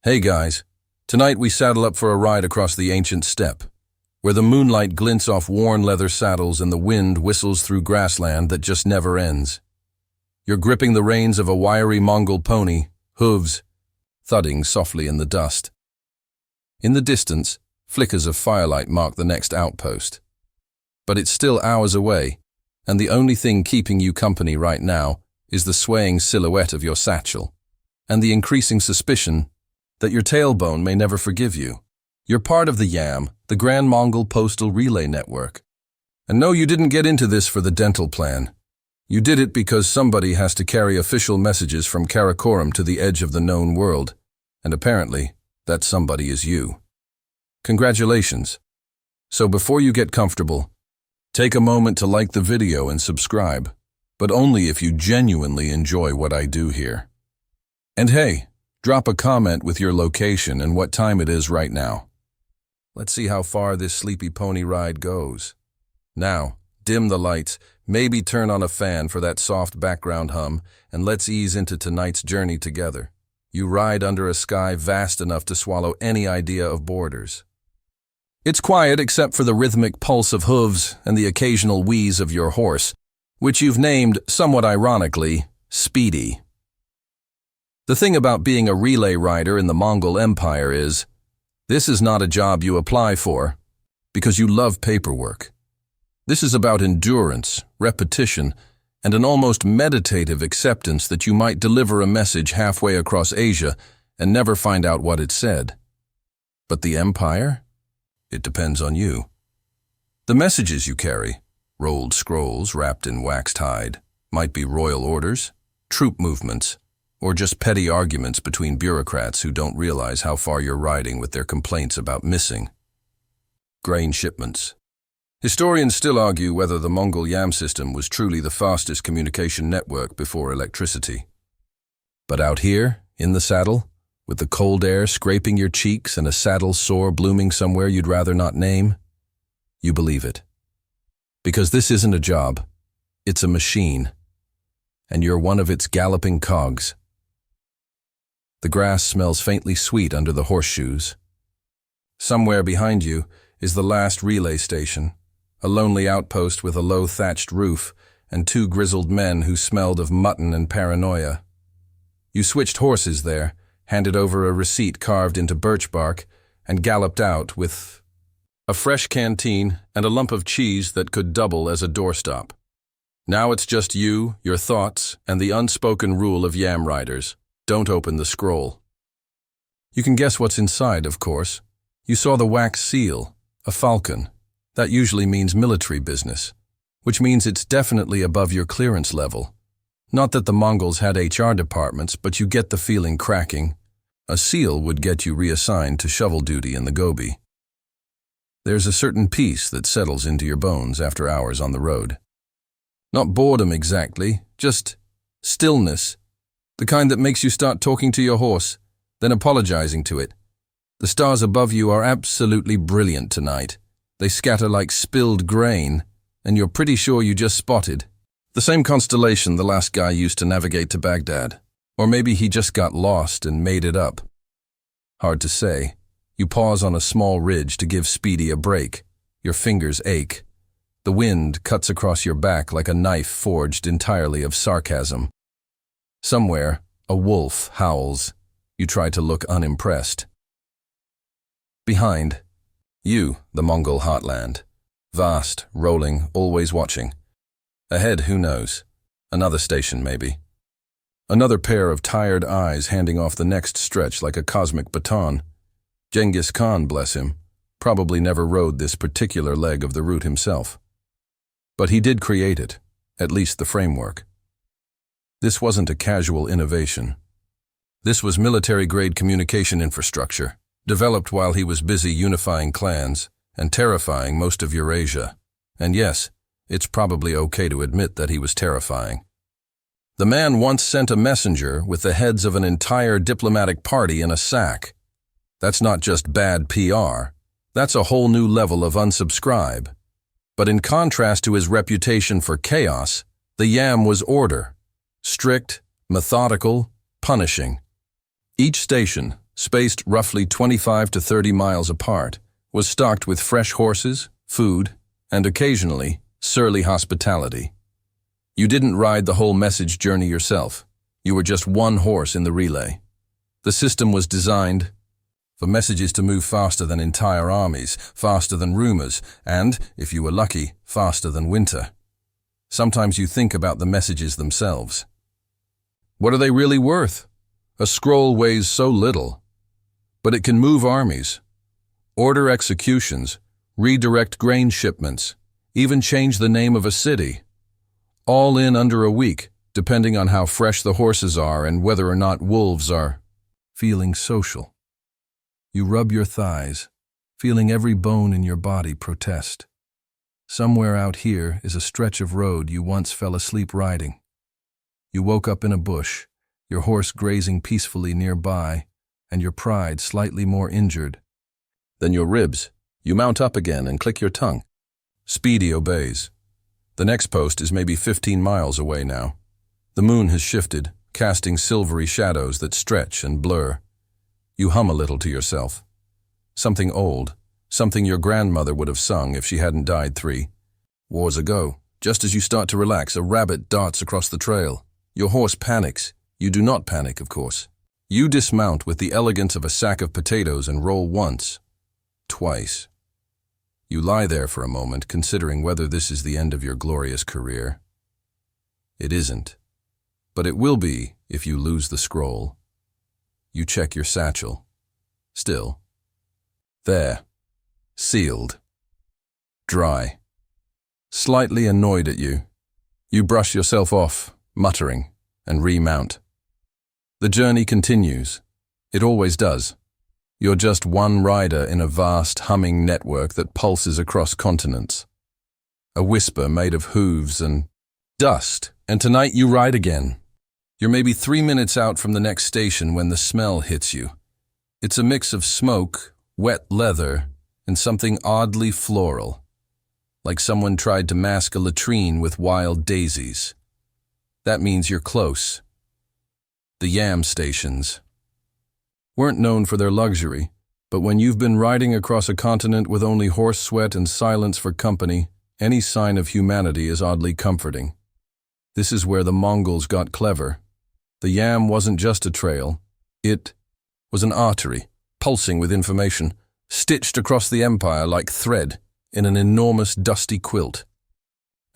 Hey guys, tonight we saddle up for a ride across the ancient steppe, where the moonlight glints off worn leather saddles and the wind whistles through grassland that just never ends. You're gripping the reins of a wiry Mongol pony, hooves thudding softly in the dust. In the distance, flickers of firelight mark the next outpost. But it's still hours away, and the only thing keeping you company right now is the swaying silhouette of your satchel, and the increasing suspicion that your tailbone may never forgive you. You're part of the YAM, the Grand Mongol Postal Relay Network. And no, you didn't get into this for the dental plan. You did it because somebody has to carry official messages from Karakoram to the edge of the known world, and apparently, that somebody is you. Congratulations. So before you get comfortable, take a moment to like the video and subscribe, but only if you genuinely enjoy what I do here. And hey, drop a comment with your location and what time it is right now. Let's see how far this sleepy pony ride goes. Now, dim the lights, maybe turn on a fan for that soft background hum, and let's ease into tonight's journey together. You ride under a sky vast enough to swallow any idea of borders. It's quiet except for the rhythmic pulse of hooves and the occasional wheeze of your horse, which you've named, somewhat ironically, Speedy. The thing about being a relay rider in the Mongol Empire is, this is not a job you apply for because you love paperwork. This is about endurance, repetition, and an almost meditative acceptance that you might deliver a message halfway across Asia and never find out what it said. But the Empire? It depends on you. The messages you carry, rolled scrolls wrapped in waxed hide, might be royal orders, troop movements, or just petty arguments between bureaucrats who don't realize how far you're riding with their complaints about missing grain shipments. Historians still argue whether the Mongol YAM system was truly the fastest communication network before electricity. But out here, in the saddle, with the cold air scraping your cheeks and a saddle sore blooming somewhere you'd rather not name, you believe it. Because this isn't a job, it's a machine, and you're one of its galloping cogs. The grass smells faintly sweet under the horseshoes. Somewhere behind you is the last relay station, a lonely outpost with a low thatched roof and two grizzled men who smelled of mutton and paranoia. You switched horses there, handed over a receipt carved into birch bark, and galloped out with a fresh canteen and a lump of cheese that could double as a doorstop. Now it's just you, your thoughts, and the unspoken rule of YAM riders. Don't open the scroll. You can guess what's inside, of course. You saw the wax seal, a falcon. That usually means military business, which means it's definitely above your clearance level. Not that the Mongols had HR departments, but you get the feeling cracking. A seal would get you reassigned to shovel duty in the Gobi. There's a certain peace that settles into your bones after hours on the road. Not boredom exactly, just stillness. The kind that makes you start talking to your horse, then apologizing to it. The stars above you are absolutely brilliant tonight. They scatter like spilled grain, and you're pretty sure you just spotted the same constellation the last guy used to navigate to Baghdad. Or maybe he just got lost and made it up. Hard to say. You pause on a small ridge to give Speedy a break. Your fingers ache. The wind cuts across your back like a knife forged entirely of sarcasm. Somewhere, a wolf howls. You try to look unimpressed. Behind, you, the Mongol heartland. Vast, rolling, always watching. Ahead, who knows? Another station, maybe. Another pair of tired eyes handing off the next stretch like a cosmic baton. Genghis Khan, bless him, probably never rode this particular leg of the route himself. But he did create it, at least the framework. This wasn't a casual innovation. This was military-grade communication infrastructure, developed while he was busy unifying clans and terrifying most of Eurasia. And yes, it's probably okay to admit that he was terrifying. The man once sent a messenger with the heads of an entire diplomatic party in a sack. That's not just bad PR. That's a whole new level of unsubscribe. But in contrast to his reputation for chaos, the YAM was order. Strict, methodical, punishing. Each station, spaced roughly 25 to 30 miles apart, was stocked with fresh horses, food, and occasionally, surly hospitality. You didn't ride the whole message journey yourself. You were just one horse in the relay. The system was designed for messages to move faster than entire armies, faster than rumors, and, if you were lucky, faster than winter. Sometimes you think about the messages themselves. What are they really worth? A scroll weighs so little, but it can move armies, order executions, redirect grain shipments, even change the name of a city. All in under a week, depending on how fresh the horses are and whether or not wolves are feeling social. You rub your thighs, feeling every bone in your body protest. Somewhere out here is a stretch of road you once fell asleep riding. You woke up in a bush, your horse grazing peacefully nearby, and your pride slightly more injured than your ribs. You mount up again and click your tongue. Speedy obeys. The next post is maybe 15 miles away now. The moon has shifted, casting silvery shadows that stretch and blur. You hum a little to yourself. Something old, something your grandmother would have sung if she hadn't died 3 wars ago. Just as you start to relax, a rabbit darts across the trail. Your horse panics. You do not panic, of course. You dismount with the elegance of a sack of potatoes and roll once, twice. You lie there for a moment, considering whether this is the end of your glorious career. It isn't, but it will be if you lose the scroll. You check your satchel. Still. There. Sealed. Dry. Slightly annoyed at you. You brush yourself off, muttering, and remount. The journey continues. It always does. You're just one rider in a vast, humming network that pulses across continents. A whisper made of hooves and dust, and tonight you ride again. You're maybe 3 minutes out from the next station when the smell hits you. It's a mix of smoke, wet leather, and something oddly floral, like someone tried to mask a latrine with wild daisies. That means you're close. The yam stations weren't known for their luxury, but when you've been riding across a continent with only horse sweat and silence for company, any sign of humanity is oddly comforting. This is where the Mongols got clever. The yam wasn't just a trail. It was an artery, pulsing with information, stitched across the empire like thread in an enormous dusty quilt.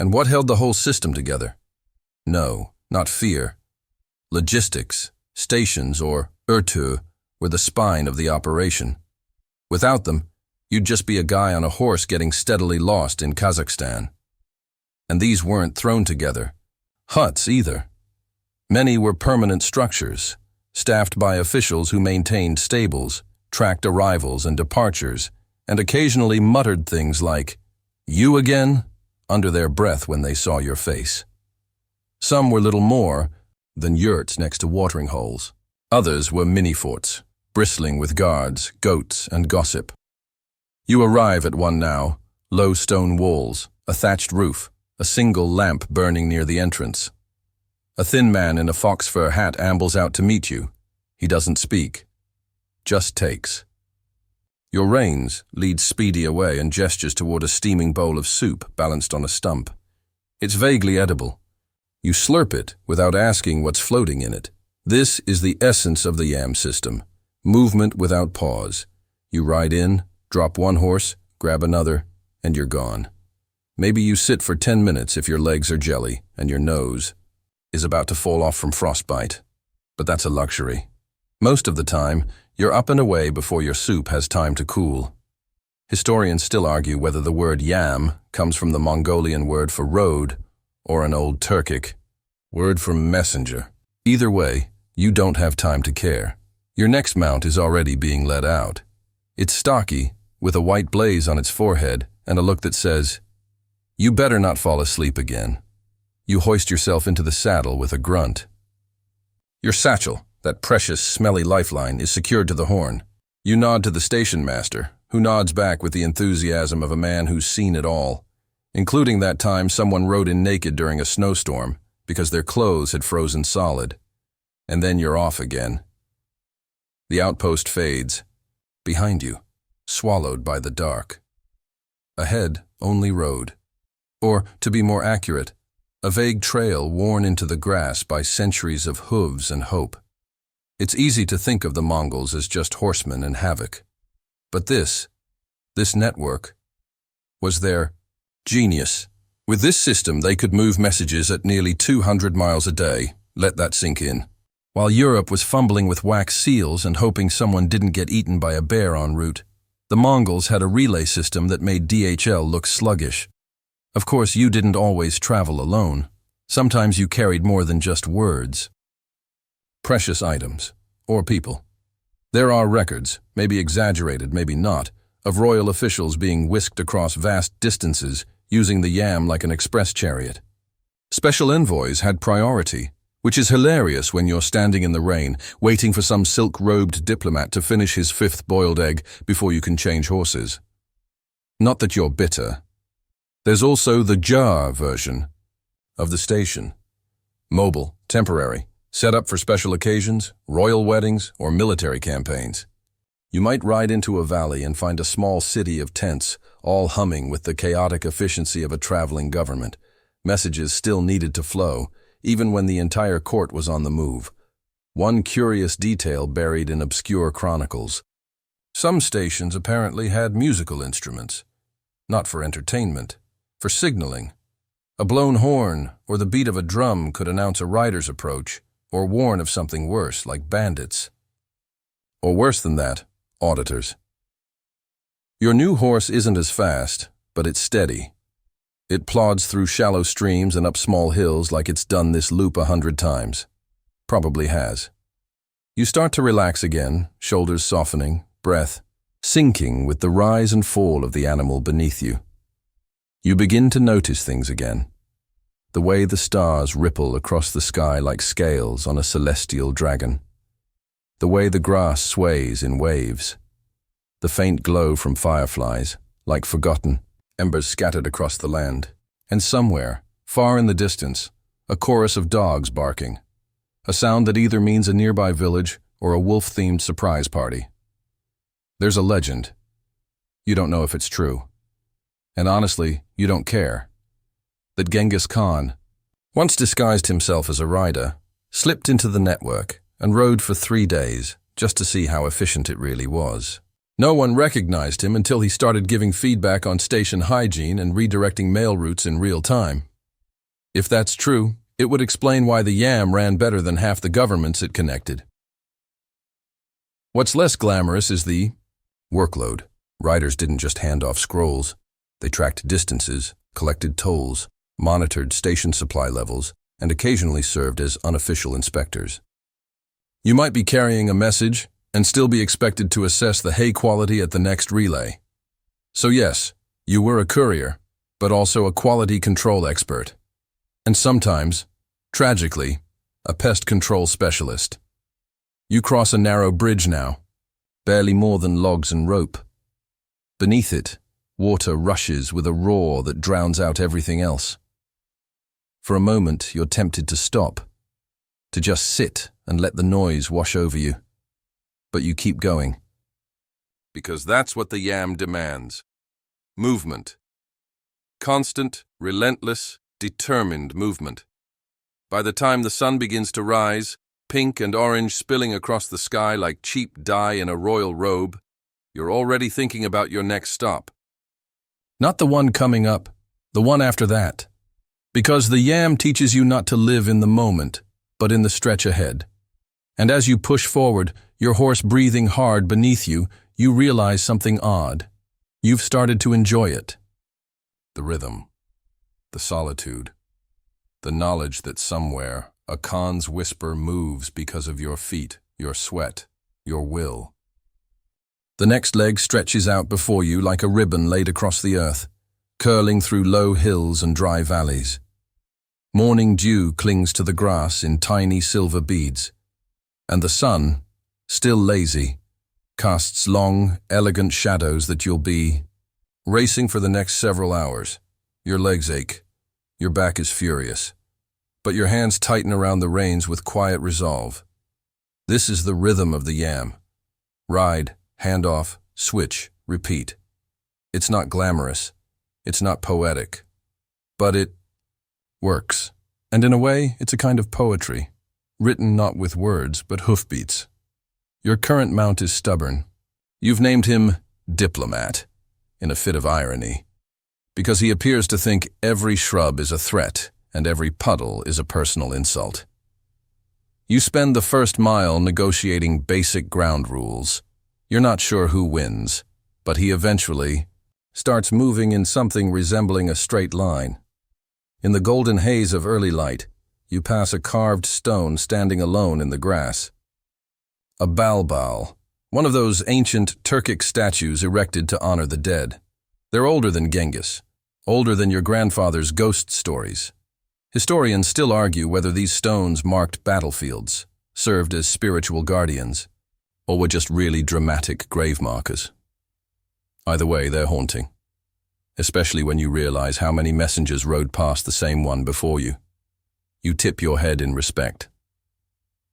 And what held the whole system together? No, not fear. Logistics, stations, or urtu, were the spine of the operation. Without them, you'd just be a guy on a horse getting steadily lost in Kazakhstan. And these weren't thrown together. Huts either. Many were permanent structures, staffed by officials who maintained stables, tracked arrivals and departures, and occasionally muttered things like, "You again?" under their breath when they saw your face. Some were little more than yurts next to watering holes. Others were mini-forts, bristling with guards, goats, and gossip. You arrive at one now, low stone walls, a thatched roof, a single lamp burning near the entrance. A thin man in a fox fur hat ambles out to meet you. He doesn't speak, just takes. Your reins lead Speedy away and gestures toward a steaming bowl of soup balanced on a stump. It's vaguely edible. You slurp it without asking what's floating in it. This is the essence of the yam system. Movement without pause. You ride in, drop one horse, grab another, and you're gone. Maybe you sit for 10 minutes if your legs are jelly and your nose is about to fall off from frostbite. But that's a luxury. Most of the time, you're up and away before your soup has time to cool. Historians still argue whether the word yam comes from the Mongolian word for road or an old Turkic word for messenger. Either way, you don't have time to care. Your next mount is already being led out. It's stocky, with a white blaze on its forehead and a look that says, "You better not fall asleep again." You hoist yourself into the saddle with a grunt. Your satchel, that precious, smelly lifeline, is secured to the horn. You nod to the station master, who nods back with the enthusiasm of a man who's seen it all, including that time someone rode in naked during a snowstorm because their clothes had frozen solid. And then you're off again. The outpost fades. Behind you, swallowed by the dark. Ahead, only road. Or, to be more accurate, a vague trail worn into the grass by centuries of hooves and hope. It's easy to think of the Mongols as just horsemen and havoc. But this network, was their genius. With this system, they could move messages at nearly 200 miles a day. Let that sink in. While Europe was fumbling with wax seals and hoping someone didn't get eaten by a bear en route, the Mongols had a relay system that made DHL look sluggish. Of course, you didn't always travel alone. Sometimes you carried more than just words. Precious items, or people. There are records, maybe exaggerated, maybe not, of royal officials being whisked across vast distances using the yam like an express chariot. Special envoys had priority, which is hilarious when you're standing in the rain, waiting for some silk-robed diplomat to finish his 5th boiled egg before you can change horses. Not that you're bitter. There's also the jar version of the station. Mobile, temporary, set up for special occasions, royal weddings, or military campaigns. You might ride into a valley and find a small city of tents, all humming with the chaotic efficiency of a traveling government. Messages still needed to flow, even when the entire court was on the move. One curious detail buried in obscure chronicles. Some stations apparently had musical instruments. Not for entertainment, for signaling. A blown horn or the beat of a drum could announce a rider's approach, or warn of something worse, like bandits. Or worse than that, auditors. Your new horse isn't as fast, but it's steady. It plods through shallow streams and up small hills like it's done this loop 100 times. Probably has. You start to relax again, shoulders softening, breath sinking with the rise and fall of the animal beneath you. You begin to notice things again. The way the stars ripple across the sky like scales on a celestial dragon. The way the grass sways in waves. The faint glow from fireflies, like forgotten embers scattered across the land. And somewhere, far in the distance, a chorus of dogs barking. A sound that either means a nearby village or a wolf-themed surprise party. There's a legend. You don't know if it's true. And honestly, you don't care. That Genghis Khan, once disguised himself as a rider, slipped into the network and rode for 3 days just to see how efficient it really was. No one recognized him until he started giving feedback on station hygiene and redirecting mail routes in real time. If that's true, it would explain why the yam ran better than half the governments it connected. What's less glamorous is the workload. Riders didn't just hand off scrolls. They tracked distances, collected tolls, monitored station supply levels, and occasionally served as unofficial inspectors. You might be carrying a message and still be expected to assess the hay quality at the next relay. So yes, you were a courier, but also a quality control expert. And sometimes, tragically, a pest control specialist. You cross a narrow bridge now, barely more than logs and rope. Beneath it, water rushes with a roar that drowns out everything else. For a moment, you're tempted to stop, to just sit and let the noise wash over you. But you keep going. Because that's what the yam demands. Movement. Constant, relentless, determined movement. By the time the sun begins to rise, pink and orange spilling across the sky like cheap dye in a royal robe, you're already thinking about your next stop. Not the one coming up, the one after that. Because the yam teaches you not to live in the moment, but in the stretch ahead. And as you push forward, your horse breathing hard beneath you, you realize something odd. You've started to enjoy it. The rhythm, the solitude, the knowledge that somewhere a Khan's whisper moves because of your feet, your sweat, your will. The next leg stretches out before you like a ribbon laid across the earth, curling through low hills and dry valleys. Morning dew clings to the grass in tiny silver beads, and the sun, still lazy, casts long, elegant shadows that you'll be racing for the next several hours. Your legs ache, your back is furious, but your hands tighten around the reins with quiet resolve. This is the rhythm of the yam, Ride, hand off, switch, repeat. It's not glamorous. It's not poetic. But it works. And in a way, it's a kind of poetry, written not with words, but hoofbeats. Your current mount is stubborn. You've named him Diplomat, in a fit of irony, because he appears to think every shrub is a threat and every puddle is a personal insult. You spend the first mile negotiating basic ground rules. You're not sure who wins, but he eventually starts moving in something resembling a straight line. In the golden haze of early light, you pass a carved stone standing alone in the grass. A balbal, one of those ancient Turkic statues erected to honor the dead. They're older than Genghis, older than your grandfather's ghost stories. Historians still argue whether these stones marked battlefields, served as spiritual guardians, or were just really dramatic grave markers. Either way, they're haunting, especially when you realize how many messengers rode past the same one before you. You tip your head in respect.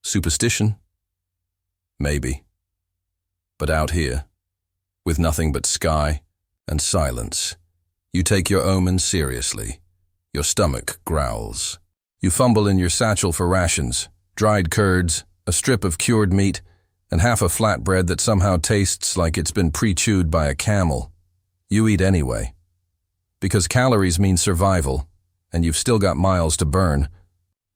Superstition? Maybe. But out here, with nothing but sky and silence, you take your omen seriously. Your stomach growls. You fumble in your satchel for rations, dried curds, a strip of cured meat, and half a flatbread that somehow tastes like it's been pre-chewed by a camel. You eat anyway. Because calories mean survival, and you've still got miles to burn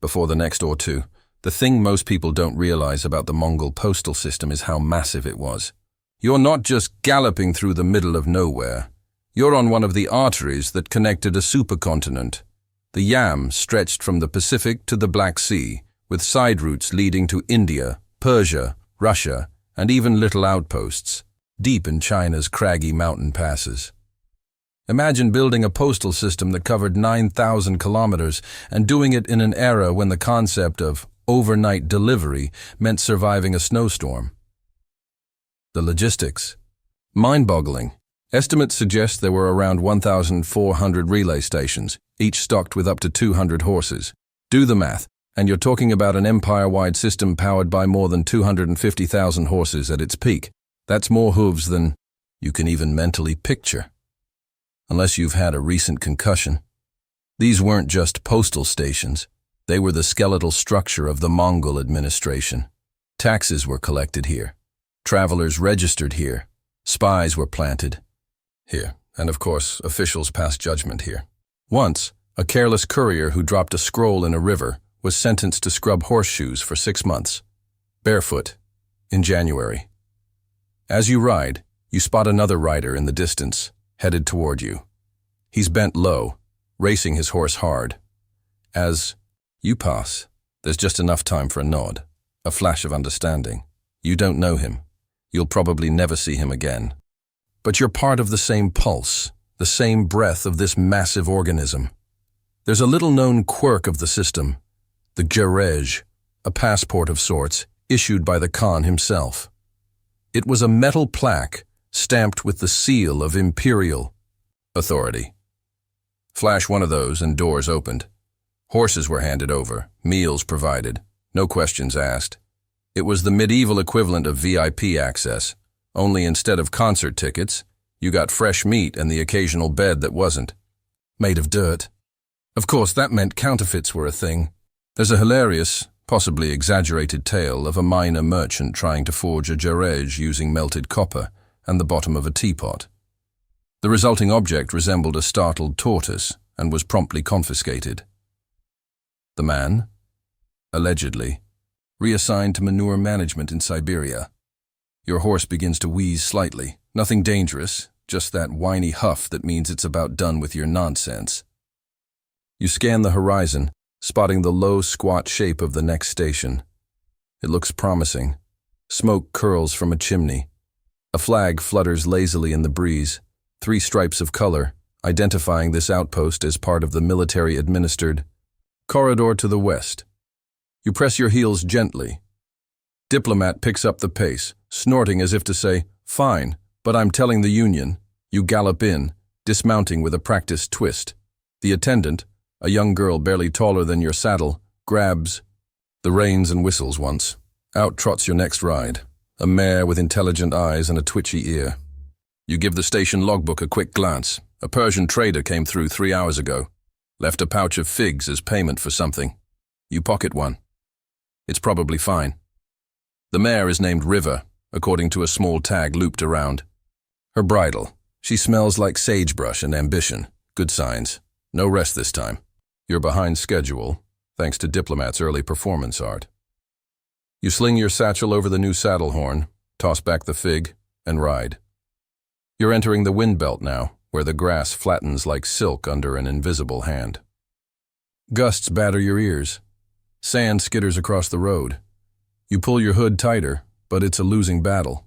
before the next or two. The thing most people don't realize about the Mongol Postal System is how massive it was. You're not just galloping through the middle of nowhere. You're on one of the arteries that connected a supercontinent. The Yam stretched from the Pacific to the Black Sea, with side routes leading to India, Persia, Russia, and even little outposts, deep in China's craggy mountain passes. Imagine building a postal system that covered 9,000 kilometers and doing it in an era when the concept of overnight delivery meant surviving a snowstorm. The logistics. Mind-boggling. Estimates suggest there were around 1,400 relay stations, each stocked with up to 200 horses. Do the math, and you're talking about an empire-wide system powered by more than 250,000 horses at its peak. That's more hooves than you can even mentally picture. Unless you've had a recent concussion. These weren't just postal stations. They were the skeletal structure of the Mongol administration. Taxes were collected here. Travelers registered here. Spies were planted here. And of course, officials passed judgment here. Once, a careless courier who dropped a scroll in a river was sentenced to scrub horseshoes for 6 months, barefoot, in January. As you ride, you spot another rider in the distance, headed toward you. He's bent low, racing his horse hard. As you pass, there's just enough time for a nod, a flash of understanding. You don't know him. You'll probably never see him again. But you're part of the same pulse, the same breath of this massive organism. There's a little-known quirk of the system, the gerej, a passport of sorts, issued by the Khan himself. It was a metal plaque stamped with the seal of imperial authority. Flash one of those and doors opened. Horses were handed over, meals provided, no questions asked. It was the medieval equivalent of VIP access, only instead of concert tickets, you got fresh meat and the occasional bed that wasn't made of dirt. Of course, that meant counterfeits were a thing. There's a hilarious, possibly exaggerated tale of a minor merchant trying to forge a gerej using melted copper and the bottom of a teapot. The resulting object resembled a startled tortoise and was promptly confiscated. The man, allegedly, reassigned to manure management in Siberia. Your horse begins to wheeze slightly. Nothing dangerous, just that whiny huff that means it's about done with your nonsense. You scan the horizon, spotting the low, squat shape of the next station. It looks promising. Smoke curls from a chimney. A flag flutters lazily in the breeze, 3 stripes of color, identifying this outpost as part of the military-administered corridor to the west. You press your heels gently. Diplomat picks up the pace, snorting as if to say, "Fine, but I'm telling the Union." You gallop in, dismounting with a practiced twist. The attendant, a young girl barely taller than your saddle, grabs the reins and whistles once. Out trots your next ride. a mare with intelligent eyes and a twitchy ear. You give the station logbook a quick glance. A Persian trader came through 3 hours ago. Left a pouch of figs as payment for something. You pocket one. It's probably fine. The mare is named River, according to a small tag looped around. Her bridle. She smells like sagebrush and ambition. Good signs. No rest this time. You're behind schedule, thanks to Diplomat's early performance art. You sling your satchel over the new saddle horn, toss back the fig, and ride. You're entering the wind belt now, where the grass flattens like silk under an invisible hand. Gusts batter your ears. Sand skitters across the road. You pull your hood tighter, but it's a losing battle.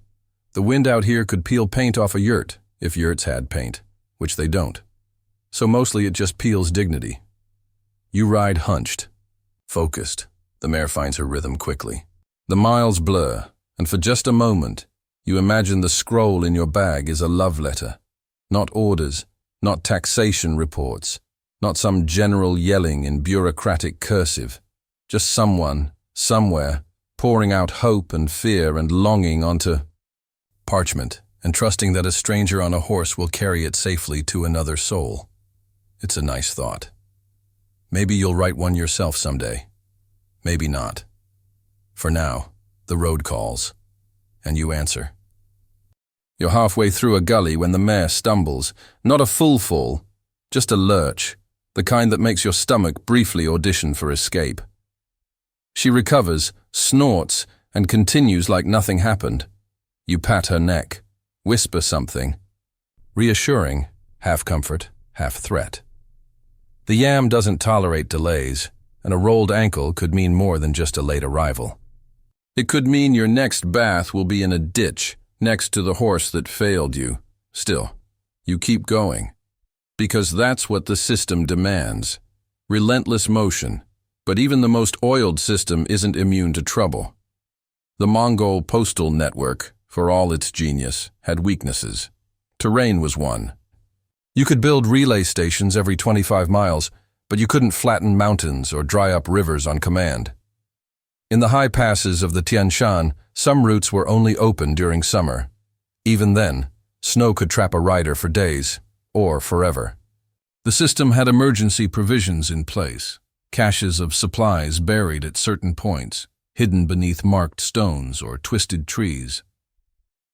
The wind out here could peel paint off a yurt, if yurts had paint, which they don't. So mostly it just peels dignity. You ride hunched, focused. The mare finds her rhythm quickly. The miles blur, and for just a moment, you imagine the scroll in your bag is a love letter. Not orders, not taxation reports, not some general yelling in bureaucratic cursive. Just someone, somewhere, pouring out hope and fear and longing onto parchment, and trusting that a stranger on a horse will carry it safely to another soul. It's a nice thought. Maybe you'll write one yourself someday. Maybe not. For now, the road calls, and you answer. You're halfway through a gully when the mare stumbles, not a full fall, just a lurch, the kind that makes your stomach briefly audition for escape. She recovers, snorts, and continues like nothing happened. You pat her neck, whisper something. Reassuring, half comfort, half threat. The yam doesn't tolerate delays, and a rolled ankle could mean more than just a late arrival. It could mean your next bath will be in a ditch, next to the horse that failed you. Still, you keep going. Because that's what the system demands. Relentless motion. But even the most oiled system isn't immune to trouble. The Mongol Postal Network, for all its genius, had weaknesses. Terrain was one. You could build relay stations every 25 miles, but you couldn't flatten mountains or dry up rivers on command. In the high passes of the Tian Shan, some routes were only open during summer. Even then, snow could trap a rider for days, or forever. The system had emergency provisions in place, caches of supplies buried at certain points, hidden beneath marked stones or twisted trees.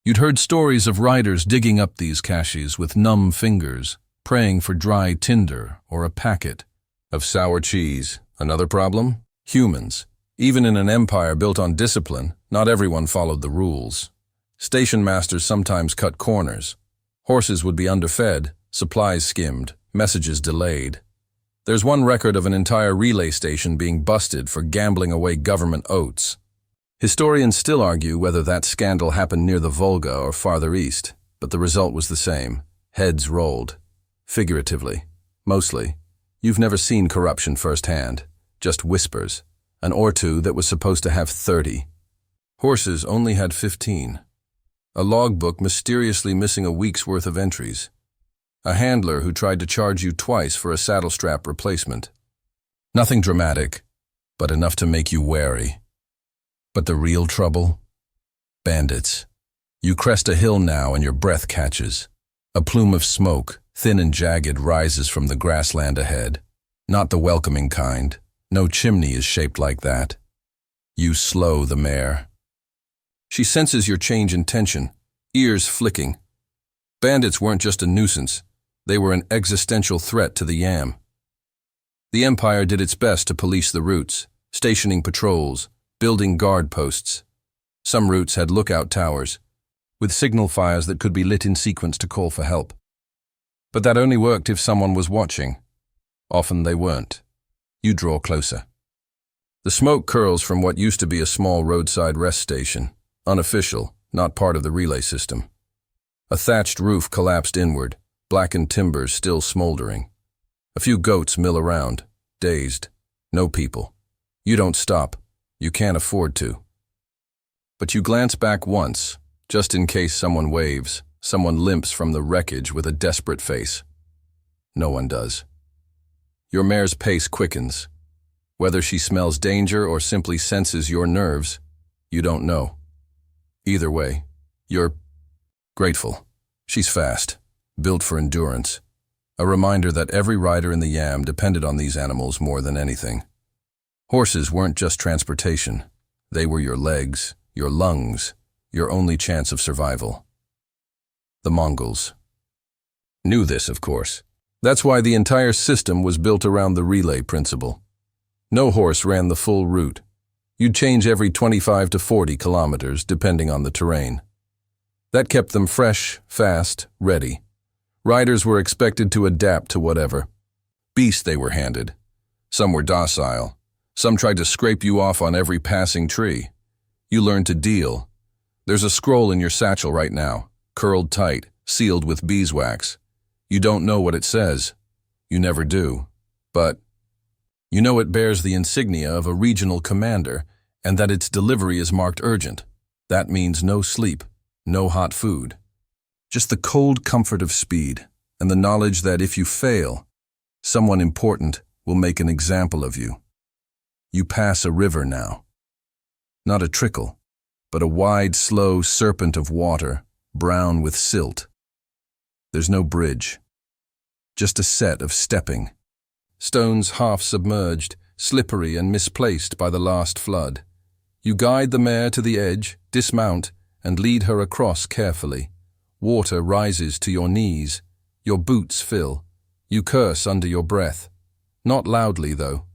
You'd heard stories of riders digging up these caches with numb fingers, praying for dry tinder or a packet of sour cheese. Another problem? Humans. Even in an empire built on discipline, not everyone followed the rules. Station masters sometimes cut corners. Horses would be underfed, supplies skimmed, messages delayed. There's one record of an entire relay station being busted for gambling away government oats. Historians still argue whether that scandal happened near the Volga or farther east, but the result was the same. Heads rolled. Figuratively. Mostly. You've never seen corruption firsthand. Just whispers. An or two that was supposed to have 30. Horses only had 15. A logbook mysteriously missing a week's worth of entries. A handler who tried to charge you twice for a saddle strap replacement. Nothing dramatic, but enough to make you wary. But the real trouble? Bandits. You crest a hill now and your breath catches. A plume of smoke, thin and jagged, rises from the grassland ahead. Not the welcoming kind. No chimney is shaped like that. You slow the mare. She senses your change in tension, ears flicking. Bandits weren't just a nuisance. They were an existential threat to the yam. The Empire did its best to police the routes, stationing patrols, building guard posts. Some routes had lookout towers, with signal fires that could be lit in sequence to call for help. But that only worked if someone was watching. Often they weren't. You draw closer. The smoke curls from what used to be a small roadside rest station, unofficial, not part of the relay system. A thatched roof collapsed inward, blackened timbers still smoldering. A few goats mill around, dazed. No people. You don't stop. You can't afford to. But you glance back once, just in case someone waves, someone limps from the wreckage with a desperate face. No one does. Your mare's pace quickens. Whether she smells danger or simply senses your nerves, you don't know. Either way, you're grateful. She's fast, built for endurance. A reminder that every rider in the Yam depended on these animals more than anything. Horses weren't just transportation. They were your legs, your lungs, your only chance of survival. The Mongols knew this, of course. That's why the entire system was built around the relay principle. No horse ran the full route. You'd change every 25 to 40 kilometers, depending on the terrain. That kept them fresh, fast, ready. Riders were expected to adapt to whatever beast they were handed. Some were docile. Some tried to scrape you off on every passing tree. You learned to deal. There's a scroll in your satchel right now, curled tight, sealed with beeswax. You don't know what it says. You never do. But you know it bears the insignia of a regional commander and that its delivery is marked urgent. That means no sleep, no hot food. Just the cold comfort of speed and the knowledge that if you fail, someone important will make an example of you. You pass a river now. Not a trickle, but a wide, slow serpent of water, brown with silt. There's no bridge, just a set of stepping. Stones half submerged, slippery and misplaced by the last flood. You guide the mare to the edge, dismount, and lead her across carefully. Water rises to your knees. Your boots fill. You curse under your breath. Not loudly, though.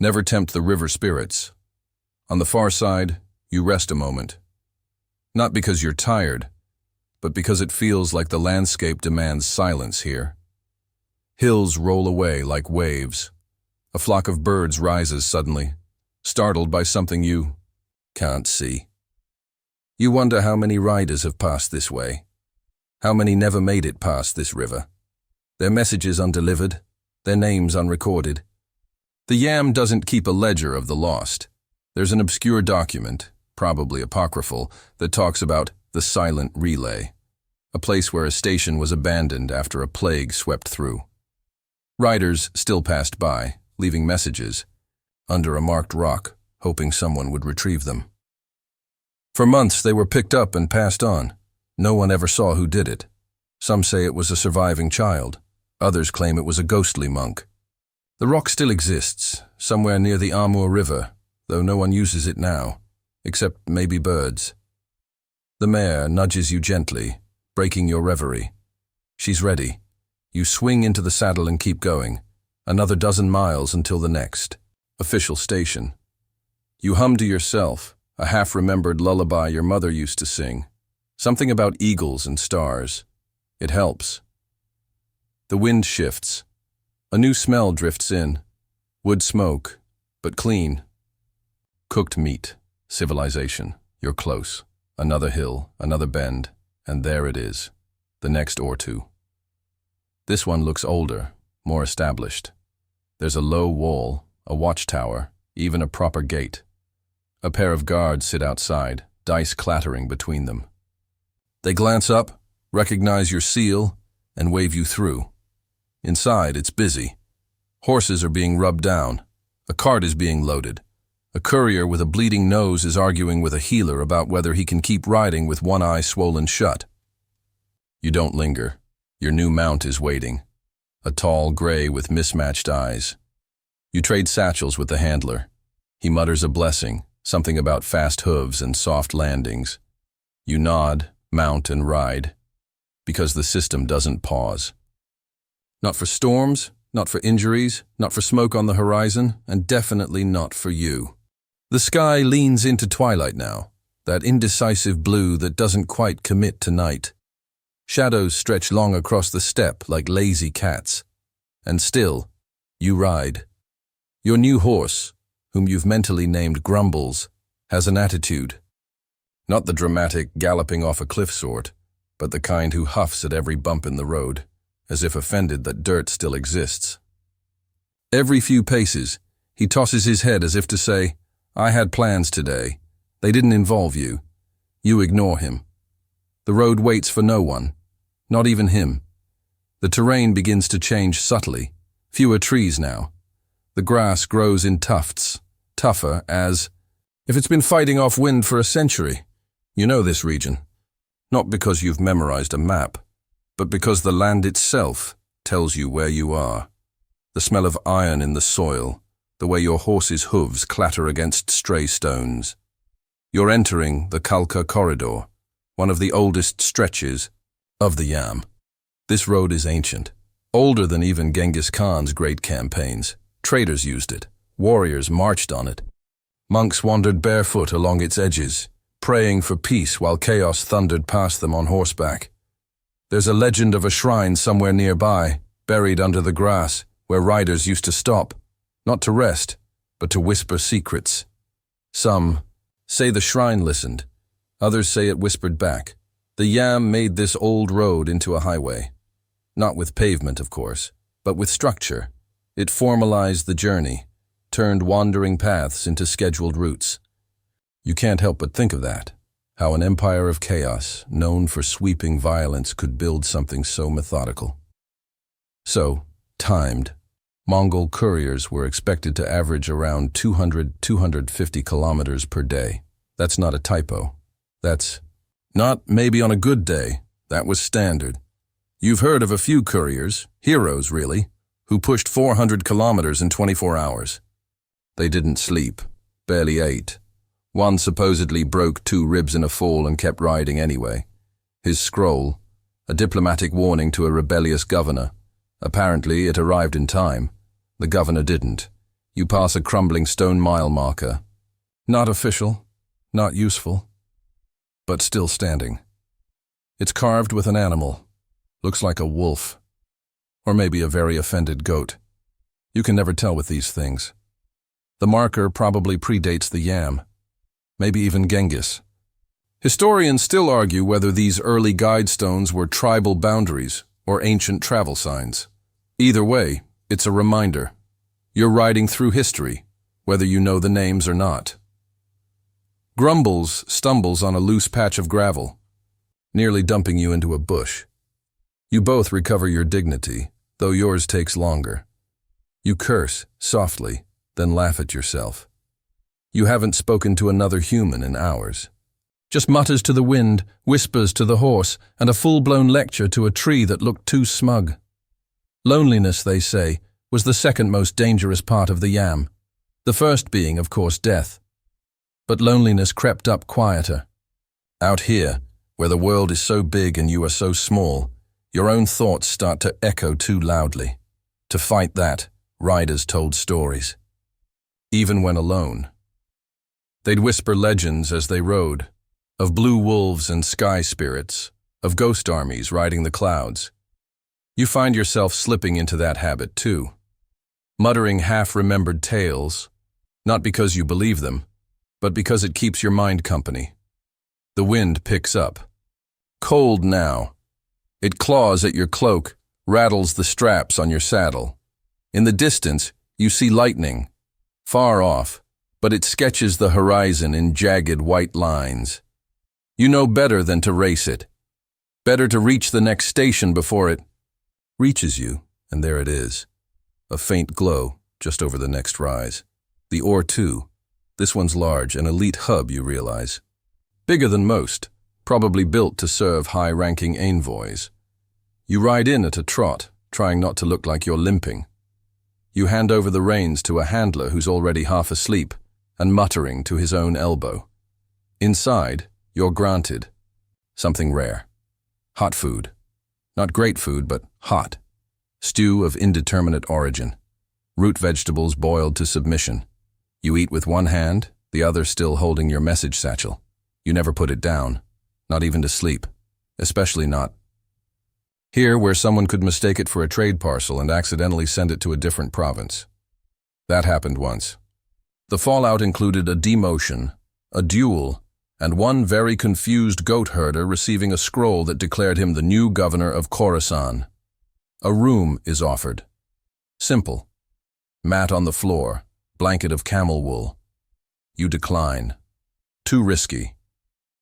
Never tempt the river spirits. On the far side, you rest a moment. Not because you're tired, but because it feels like the landscape demands silence here. Hills roll away like waves. A flock of birds rises suddenly, startled by something you can't see. You wonder how many riders have passed this way. How many never made it past this river? Their messages undelivered, their names unrecorded. The Yam doesn't keep a ledger of the lost. There's an obscure document, probably apocryphal, that talks about the silent relay, a place where a station was abandoned after a plague swept through. Riders still passed by, leaving messages, under a marked rock, hoping someone would retrieve them. For months they were picked up and passed on. No one ever saw who did it. Some say it was a surviving child. Others claim it was a ghostly monk. The rock still exists, somewhere near the Amur River, though no one uses it now, except maybe birds. The mare nudges you gently, breaking your reverie. She's ready. You swing into the saddle and keep going. Another dozen miles until the next official station. You hum to yourself, a half-remembered lullaby your mother used to sing. Something about eagles and stars. It helps. The wind shifts. A new smell drifts in. Wood smoke, but clean. Cooked meat. Civilization. You're close. Another hill, another bend, and there it is. The next or two. This one looks older, more established. There's a low wall, a watchtower, even a proper gate. A pair of guards sit outside, dice clattering between them. They glance up, recognize your seal, and wave you through. Inside, it's busy. Horses are being rubbed down. A cart is being loaded. A courier with a bleeding nose is arguing with a healer about whether he can keep riding with one eye swollen shut. You don't linger. Your new mount is waiting. A tall gray with mismatched eyes. You trade satchels with the handler. He mutters a blessing, something about fast hooves and soft landings. You nod, mount, and ride, because the system doesn't pause. Not for storms, not for injuries, not for smoke on the horizon, and definitely not for you. The sky leans into twilight now, that indecisive blue that doesn't quite commit to night. Shadows stretch long across the steppe like lazy cats. And still, you ride. Your new horse, whom you've mentally named Grumbles, has an attitude. Not the dramatic, galloping off a cliff sort, but the kind who huffs at every bump in the road, as if offended that dirt still exists. Every few paces, he tosses his head as if to say, I had plans today. They didn't involve you. You ignore him. The road waits for no one, not even him. The terrain begins to change subtly. Fewer trees now. The grass grows in tufts, tougher as if it's been fighting off wind for a century. You know this region, not because you've memorized a map, but because the land itself tells you where you are. The smell of iron in the soil, the way your horse's hooves clatter against stray stones. You're entering the Kalka Corridor, one of the oldest stretches of the Yam. This road is ancient, older than even Genghis Khan's great campaigns. Traders used it, warriors marched on it. Monks wandered barefoot along its edges, praying for peace while chaos thundered past them on horseback. There's a legend of a shrine somewhere nearby, buried under the grass, where riders used to stop, not to rest, but to whisper secrets. Some say the shrine listened, others say it whispered back. The Yam made this old road into a highway. Not with pavement, of course, but with structure. It formalized the journey, turned wandering paths into scheduled routes. You can't help but think of that, how an empire of chaos, known for sweeping violence, could build something so methodical. So, timed, Mongol couriers were expected to average around 200–250 kilometers per day. That's not a typo. That's not maybe on a good day. That was standard. You've heard of a few couriers, heroes really, who pushed 400 kilometers in 24 hours. They didn't sleep, barely ate. One supposedly broke 2 ribs in a fall and kept riding anyway. His scroll, a diplomatic warning to a rebellious governor. Apparently, it arrived in time. The governor didn't. You pass a crumbling stone mile marker. Not official, not useful, but still standing. It's carved with an animal. Looks like a wolf. Or maybe a very offended goat. You can never tell with these things. The marker probably predates the Yam. Maybe even Genghis. Historians still argue whether these early guide stones were tribal boundaries or ancient travel signs. Either way, it's a reminder. You're riding through history, whether you know the names or not. Grumbles stumbles on a loose patch of gravel, nearly dumping you into a bush. You both recover your dignity, though yours takes longer. You curse, softly, then laugh at yourself. You haven't spoken to another human in hours. Just mutters to the wind, whispers to the horse, and a full-blown lecture to a tree that looked too smug. Loneliness, they say, was the second most dangerous part of the Yam. The first being, of course, death. But loneliness crept up quieter. Out here, where the world is so big and you are so small, your own thoughts start to echo too loudly. To fight that, riders told stories. Even when alone. They'd whisper legends as they rode, of blue wolves and sky spirits, of ghost armies riding the clouds. You find yourself slipping into that habit too, muttering half-remembered tales, not because you believe them, but because it keeps your mind company. The wind picks up. Cold now. It claws at your cloak, rattles the straps on your saddle. In the distance, you see lightning, far off, but it sketches the horizon in jagged white lines. You know better than to race it. Better to reach the next station before it reaches you, and there it is. A faint glow just over the next rise. The ore too. This one's large, an elite hub, you realize. Bigger than most, probably built to serve high-ranking envoys. You ride in at a trot, trying not to look like you're limping. You hand over the reins to a handler who's already half asleep and muttering to his own elbow. Inside, you're granted something rare. Hot food. Not great food, but hot. Stew of indeterminate origin. Root vegetables boiled to submission. You eat with one hand, the other still holding your message satchel. You never put it down, not even to sleep, especially not here, where someone could mistake it for a trade parcel and accidentally send it to a different province. That happened once. The fallout included a demotion, a duel, and one very confused goat herder receiving a scroll that declared him the new governor of Khorasan. A room is offered. Simple. Mat on the floor, blanket of camel wool. You decline. Too risky.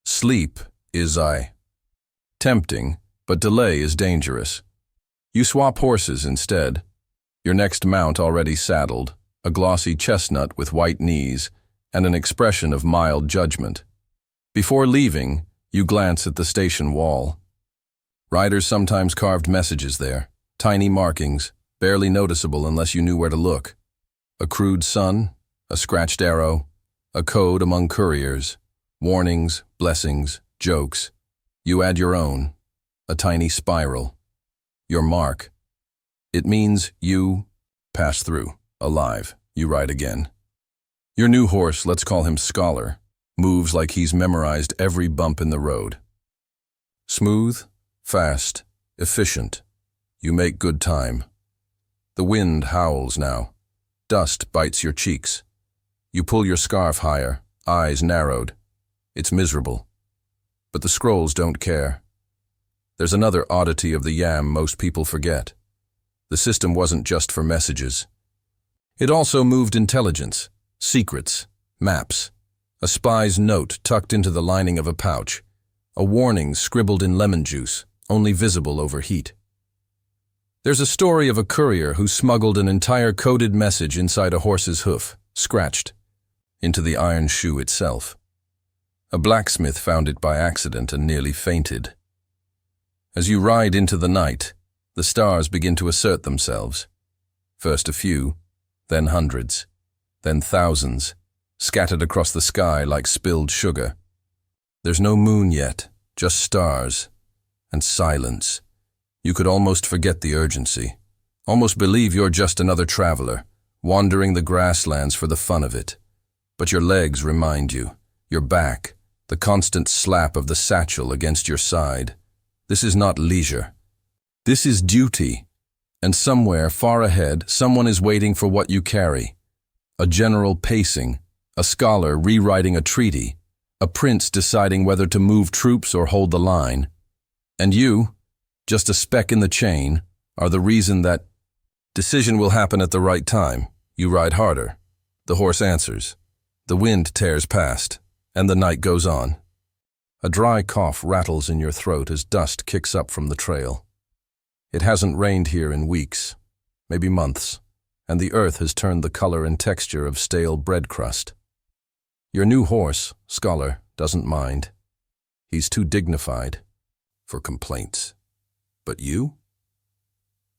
Sleep is tempting, but delay is dangerous. You swap horses instead. Your next mount already saddled, a glossy chestnut with white knees, and an expression of mild judgment. Before leaving, you glance at the station wall. Riders sometimes carved messages there, tiny markings, barely noticeable unless you knew where to look. A crude sun, a scratched arrow, a code among couriers, warnings, blessings, jokes. You add your own, a tiny spiral. Your mark. It means you pass through, alive. You ride again. Your new horse, let's call him Scholar, moves like he's memorized every bump in the road. Smooth, fast, efficient. You make good time. The wind howls now. Dust bites your cheeks. You pull your scarf higher, eyes narrowed. It's miserable. But the scrolls don't care. There's another oddity of the Yam most people forget. The system wasn't just for messages. It also moved intelligence, secrets, maps, a spy's note tucked into the lining of a pouch, a warning scribbled in lemon juice, only visible over heat. There's a story of a courier who smuggled an entire coded message inside a horse's hoof, scratched, into the iron shoe itself. A blacksmith found it by accident and nearly fainted. As you ride into the night, the stars begin to assert themselves. First a few, then hundreds, then thousands, scattered across the sky like spilled sugar. There's no moon yet, just stars and silence. You could almost forget the urgency, almost believe you're just another traveler, wandering the grasslands for the fun of it. But your legs remind you, your back, the constant slap of the satchel against your side. This is not leisure. This is duty. And somewhere, far ahead, someone is waiting for what you carry. A general pacing, a scholar rewriting a treaty, a prince deciding whether to move troops or hold the line. And you, just a speck in the chain, are the reason that decision will happen at the right time. You ride harder. The horse answers. The wind tears past, and the night goes on. A dry cough rattles in your throat as dust kicks up from the trail. It hasn't rained here in weeks, maybe months, and the earth has turned the color and texture of stale bread crust. Your new horse, Scholar, doesn't mind. He's too dignified for complaints. But you?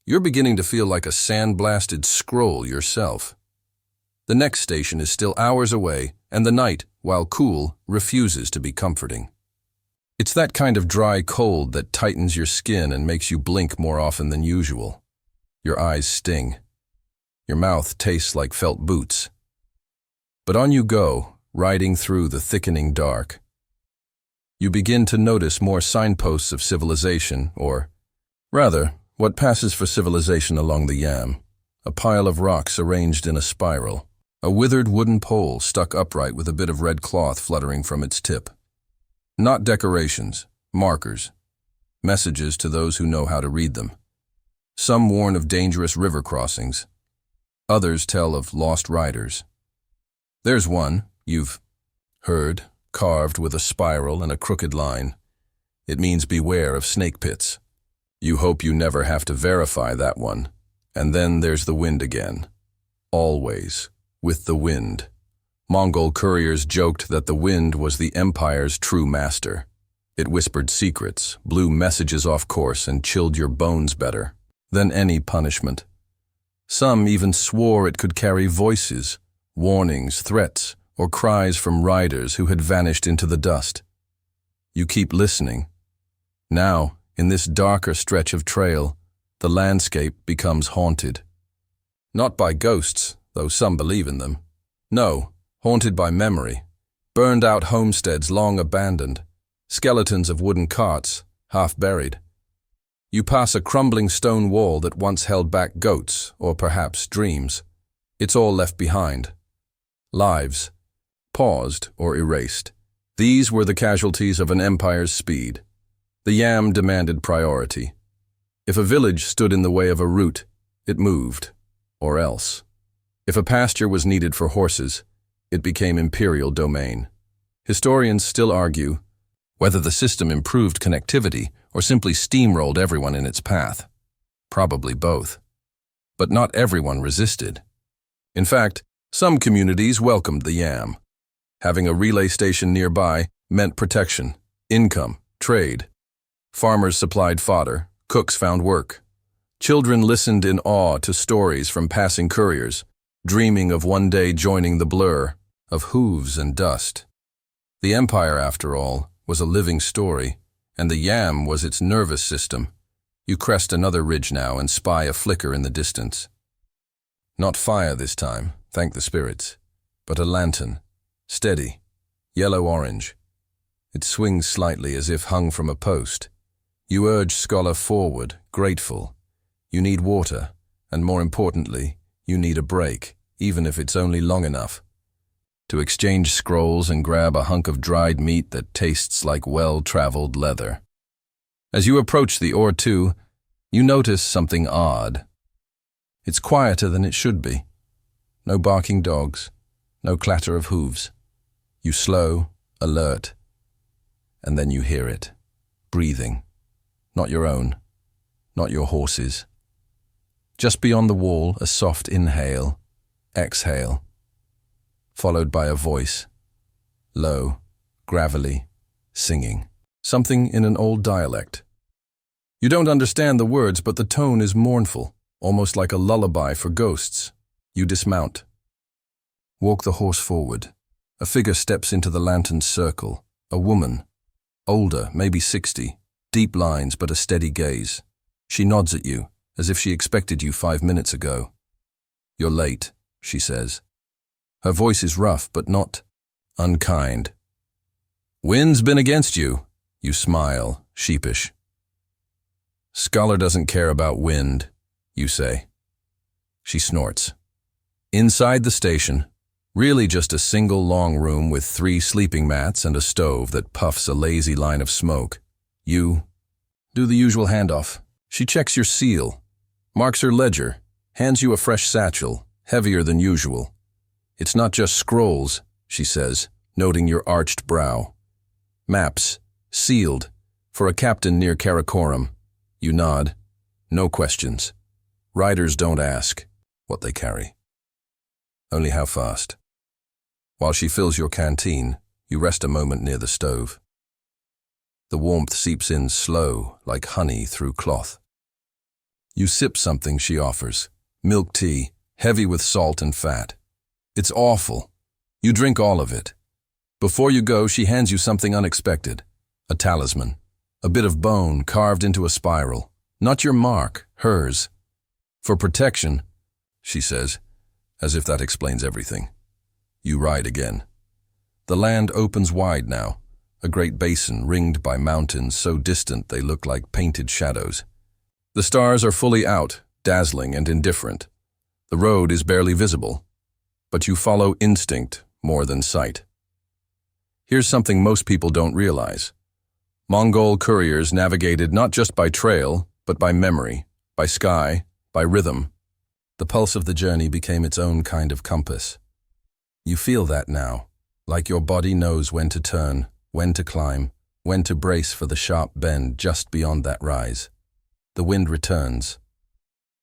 You're beginning to feel like a sandblasted scroll yourself. The next station is still hours away, and the night, while cool, refuses to be comforting. It's that kind of dry cold that tightens your skin and makes you blink more often than usual. Your eyes sting. Your mouth tastes like felt boots. But on you go, riding through the thickening dark. You begin to notice more signposts of civilization, or, rather, what passes for civilization along the Yam. A pile of rocks arranged in a spiral. A withered wooden pole stuck upright with a bit of red cloth fluttering from its tip. Not decorations, markers, messages to those who know how to read them. Some warn of dangerous river crossings. Others tell of lost riders. There's one, you've heard, carved with a spiral and a crooked line. It means beware of snake pits. You hope you never have to verify that one. And then there's the wind again. Always, with the wind. Mongol couriers joked that the wind was the empire's true master. It whispered secrets, blew messages off course, and chilled your bones better than any punishment. Some even swore it could carry voices, warnings, threats, or cries from riders who had vanished into the dust. You keep listening. Now, in this darker stretch of trail, the landscape becomes haunted. Not by ghosts, though some believe in them. No. Haunted by memory, burned-out homesteads long abandoned, skeletons of wooden carts, half buried. You pass a crumbling stone wall that once held back goats, or perhaps dreams. It's all left behind. Lives, paused or erased. These were the casualties of an empire's speed. The Yam demanded priority. If a village stood in the way of a route, it moved, or else. If a pasture was needed for horses, it became imperial domain. Historians still argue whether the system improved connectivity or simply steamrolled everyone in its path. Probably both. But not everyone resisted. In fact, some communities welcomed the Yam. Having a relay station nearby meant protection, income, trade. Farmers supplied fodder, cooks found work. Children listened in awe to stories from passing couriers, dreaming of one day joining the blur of hooves and dust. The empire, after all, was a living story, and the yam was its nervous system. You crest another ridge now and spy a flicker in the distance. Not fire this time, thank the spirits, but a lantern, steady, yellow-orange. It swings slightly as if hung from a post. You urge Scholar forward, grateful. You need water, and more importantly, you need a break, even if it's only long enough. To exchange scrolls and grab a hunk of dried meat that tastes like well-traveled leather. As you approach the Ore 2, you notice something odd. It's quieter than it should be. No barking dogs, no clatter of hooves. You slow, alert, and then you hear it. Breathing. Not your own, not your horse's. Just beyond the wall, a soft inhale, exhale, followed by a voice, low, gravelly, singing. Something in an old dialect. You don't understand the words, but the tone is mournful, almost like a lullaby for ghosts. You dismount. Walk the horse forward. A figure steps into the lantern's circle. A woman, older, maybe 60, deep lines but a steady gaze. She nods at you, as if she expected you 5 minutes ago. You're late, she says. Her voice is rough, but not unkind. Wind's been against you. You smile, sheepish. Scholar doesn't care about wind, you say. She snorts. Inside the station, really just a single long room with 3 sleeping mats and a stove that puffs a lazy line of smoke. You do the usual handoff. She checks your seal, marks her ledger, hands you a fresh satchel, heavier than usual. It's not just scrolls, she says, noting your arched brow. Maps, sealed, for a captain near Karakoram. You nod. No questions. Riders don't ask what they carry. Only how fast. While she fills your canteen, you rest a moment near the stove. The warmth seeps in slow, like honey through cloth. You sip something she offers, milk tea, heavy with salt and fat. It's awful. You drink all of it. Before you go, she hands you something unexpected. A talisman. A bit of bone carved into a spiral. Not your mark, hers. For protection, she says, as if that explains everything. You ride again. The land opens wide now, a great basin ringed by mountains so distant they look like painted shadows. The stars are fully out, dazzling and indifferent. The road is barely visible, but you follow instinct more than sight. Here's something most people don't realize. Mongol couriers navigated not just by trail, but by memory, by sky, by rhythm. The pulse of the journey became its own kind of compass. You feel that now, like your body knows when to turn, when to climb, when to brace for the sharp bend just beyond that rise. The wind returns.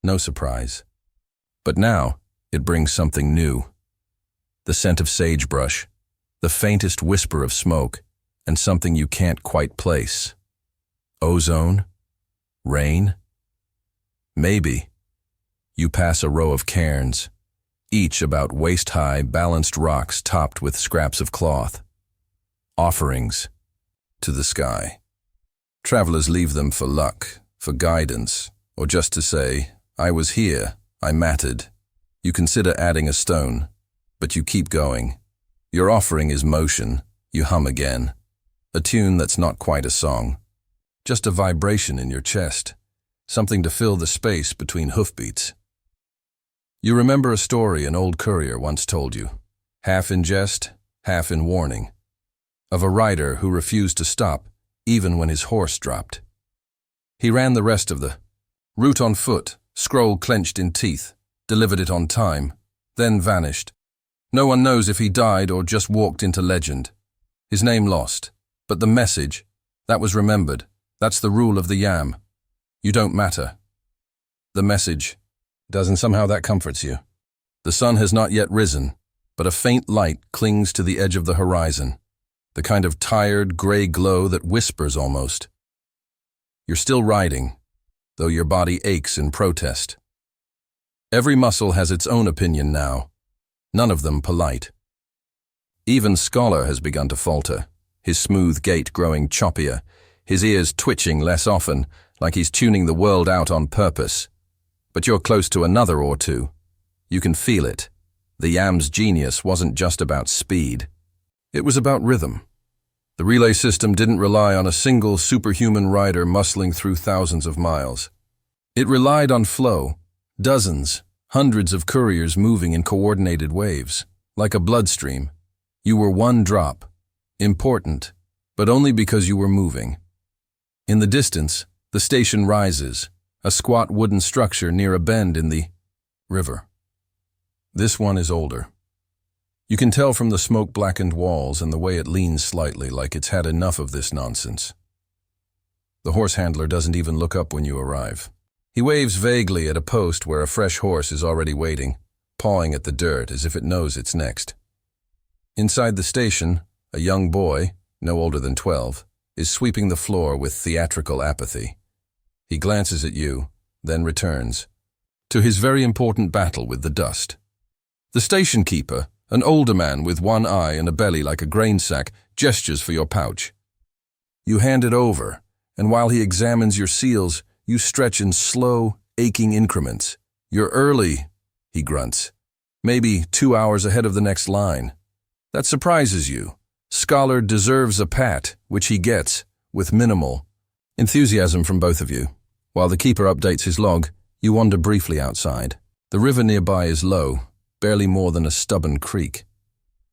No surprise. But now, it brings something new. The scent of sagebrush, the faintest whisper of smoke, and something you can't quite place. Ozone? Rain? Maybe. You pass a row of cairns, each about waist-high, balanced rocks topped with scraps of cloth. Offerings to the sky. Travelers leave them for luck, for guidance, or just to say, I was here, I mattered. You consider adding a stone, but you keep going. Your offering is motion. You hum again. A tune that's not quite a song. Just a vibration in your chest. Something to fill the space between hoofbeats. You remember a story an old courier once told you, half in jest, half in warning, of a rider who refused to stop even when his horse dropped. He ran the rest of the route on foot, scroll clenched in teeth, delivered it on time, then vanished. No one knows if he died or just walked into legend. His name lost, but the message, that was remembered. That's the rule of the yam. You don't matter. The message, doesn't somehow that comforts you. The sun has not yet risen, but a faint light clings to the edge of the horizon. the kind of tired, gray glow that whispers almost. You're still riding, though your body aches in protest. Every muscle has its own opinion now, none of them polite. Even Scholar has begun to falter, his smooth gait growing choppier, his ears twitching less often, like he's tuning the world out on purpose. But you're close to another or two. You can feel it. The Yam's genius wasn't just about speed. It was about rhythm. The relay system didn't rely on a single superhuman rider muscling through thousands of miles. It relied on flow, dozens, hundreds of couriers moving in coordinated waves, like a bloodstream. You were one drop, important, but only because you were moving. In the distance, the station rises, a squat wooden structure near a bend in the river. This one is older. You can tell from the smoke-blackened walls and the way it leans slightly, like it's had enough of this nonsense. The horse handler doesn't even look up when you arrive. He waves vaguely at a post where a fresh horse is already waiting, pawing at the dirt as if it knows it's next. Inside the station, a young boy, no older than 12, is sweeping the floor with theatrical apathy. He glances at you, then returns to his very important battle with the dust. The station keeper, an older man with one eye and a belly like a grain sack, gestures for your pouch. You hand it over, and while he examines your seals, you stretch in slow, aching increments. "You're early," he grunts. "Maybe 2 hours ahead of the next line." That surprises you. Scholar deserves a pat, which he gets, with minimal enthusiasm from both of you. While the keeper updates his log, you wander briefly outside. The river nearby is low, barely more than a stubborn creek.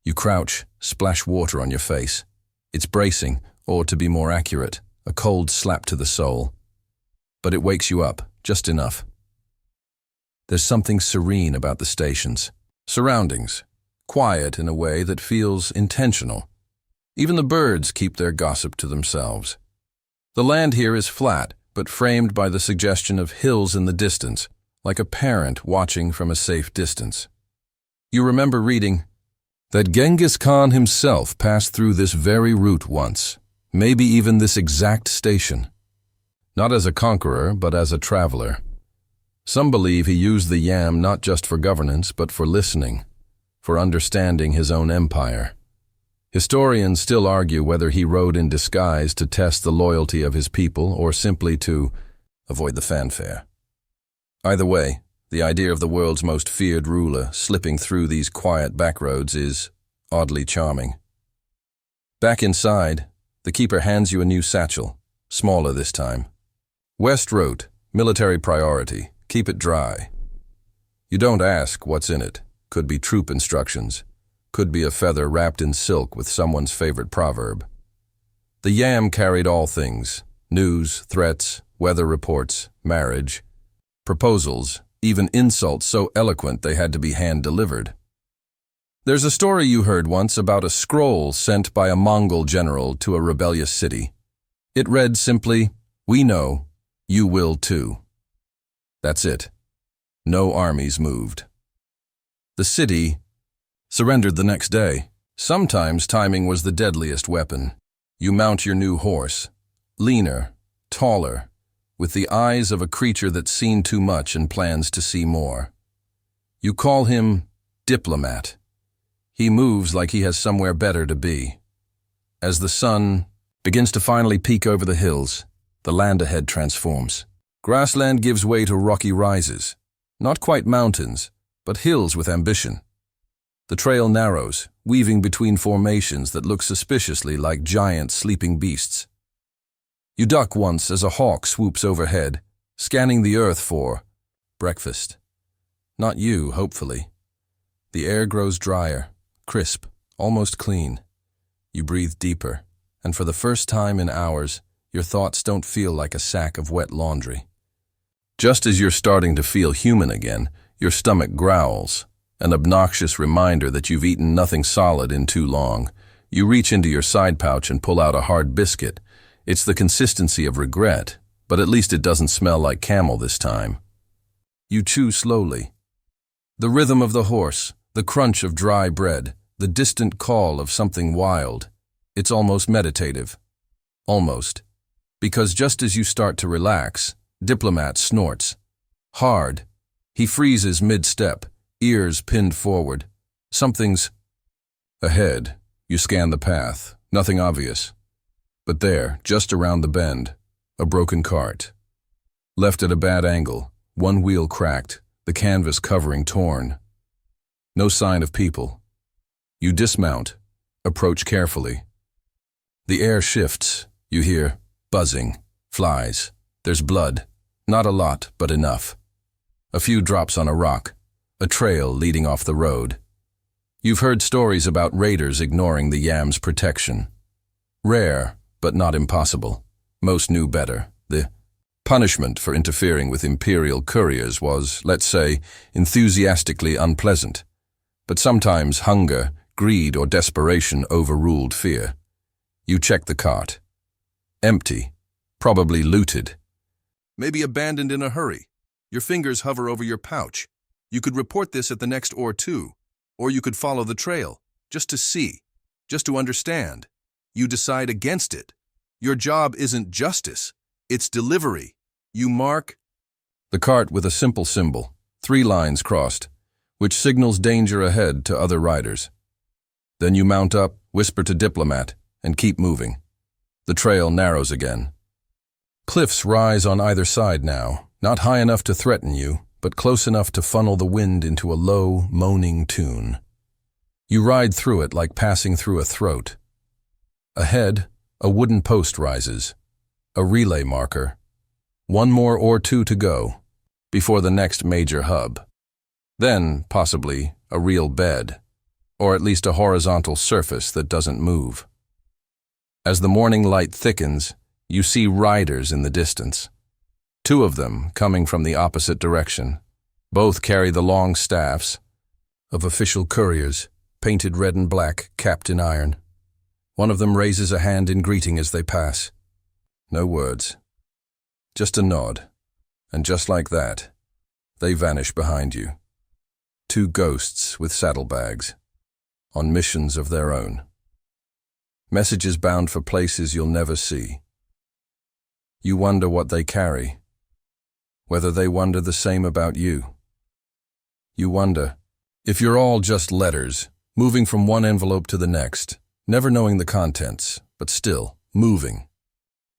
You crouch, splash water on your face. It's bracing, or to be more accurate, a cold slap to the soul. But it wakes you up, just enough. There's something serene about the station's surroundings, quiet in a way that feels intentional. Even the birds keep their gossip to themselves. The land here is flat, but framed by the suggestion of hills in the distance, like a parent watching from a safe distance. You remember reading that Genghis Khan himself passed through this very route once, maybe even this exact station. Not as a conqueror, but as a traveler. Some believe he used the Yam not just for governance, but for listening, for understanding his own empire. Historians still argue whether he rode in disguise to test the loyalty of his people or simply to avoid the fanfare. Either way, the idea of the world's most feared ruler slipping through these quiet backroads is oddly charming. Back inside, the keeper hands you a new satchel, smaller this time. West wrote, "Military priority, keep it dry." You don't ask what's in it. Could be troop instructions. Could be a feather wrapped in silk with someone's favorite proverb. The Yam carried all things: news, threats, weather reports, marriage, proposals, even insults so eloquent they had to be hand-delivered. There's a story you heard once about a scroll sent by a Mongol general to a rebellious city. It read simply, "We know, you will too." That's it. No armies moved. The city surrendered the next day. Sometimes timing was the deadliest weapon. You mount your new horse, leaner, taller, with the eyes of a creature that's seen too much and plans to see more. You call him Diplomat. He moves like he has somewhere better to be. As the sun begins to finally peek over the hills, the land ahead transforms. Grassland gives way to rocky rises, not quite mountains, but hills with ambition. The trail narrows, weaving between formations that look suspiciously like giant sleeping beasts. You duck once as a hawk swoops overhead, scanning the earth for breakfast. Not you, hopefully. The air grows drier, crisp, almost clean. You breathe deeper, and for the first time in hours, your thoughts don't feel like a sack of wet laundry. Just as you're starting to feel human again, your stomach growls, an obnoxious reminder that you've eaten nothing solid in too long. You reach into your side pouch and pull out a hard biscuit. It's the consistency of regret, but at least it doesn't smell like camel this time. You chew slowly. The rhythm of the horse, the crunch of dry bread, the distant call of something wild. It's almost meditative. Almost. Because just as you start to relax, Diplomat snorts. Hard. He freezes mid-step, ears pinned forward. Something's ahead. You scan the path. Nothing obvious. But there, just around the bend, a broken cart. Left at a bad angle, one wheel cracked, the canvas covering torn. No sign of people. You dismount, approach carefully. The air shifts. You hear buzzing, flies. There's blood. Not a lot, but enough. A few drops on a rock, a trail leading off the road. You've heard stories about raiders ignoring the yam's protection. Rare, but not impossible. Most knew better. The punishment for interfering with imperial couriers was, let's say, enthusiastically unpleasant. But sometimes hunger, greed, or desperation overruled fear. You check the cart. Empty. Probably looted. Maybe abandoned in a hurry. Your fingers hover over your pouch. You could report this at the next or two, or you could follow the trail, just to see, just to understand. You decide against it. Your job isn't justice, it's delivery. You mark the cart with a simple symbol, 3 lines crossed, which signals danger ahead to other riders. Then you mount up, whisper to Diplomat, and keep moving. The trail narrows again. Cliffs rise on either side now, not high enough to threaten you, but close enough to funnel the wind into a low, moaning tune. You ride through it like passing through a throat. Ahead, a wooden post rises, a relay marker. 1 more or 2 to go, before the next major hub. Then, possibly, a real bed, or at least a horizontal surface that doesn't move. As the morning light thickens, you see riders in the distance. 2 of them coming from the opposite direction. Both carry the long staffs of official couriers, painted red and black, capped in iron. One of them raises a hand in greeting as they pass. No words. Just a nod. And just like that, they vanish behind you. 2 ghosts with saddlebags, on missions of their own. Messages bound for places you'll never see. You wonder what they carry, whether they wonder the same about you. You wonder if you're all just letters, moving from one envelope to the next, never knowing the contents, but still moving.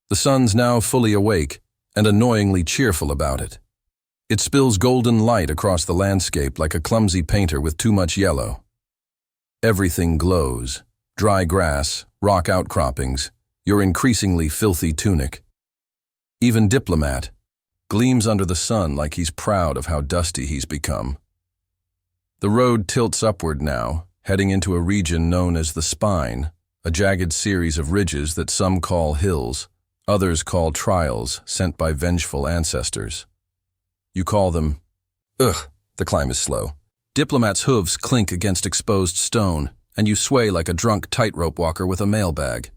The sun's now fully awake and annoyingly cheerful about it. It spills golden light across the landscape like a clumsy painter with too much yellow. Everything glows. Dry grass, rock outcroppings, your increasingly filthy tunic. Even Diplomat gleams under the sun like he's proud of how dusty he's become. The road tilts upward now, heading into a region known as the Spine, a jagged series of ridges that some call hills, others call trials sent by vengeful ancestors. You call them, the climb is slow. Diplomat's hooves clink against exposed stone, and you sway like a drunk tightrope walker with a mailbag.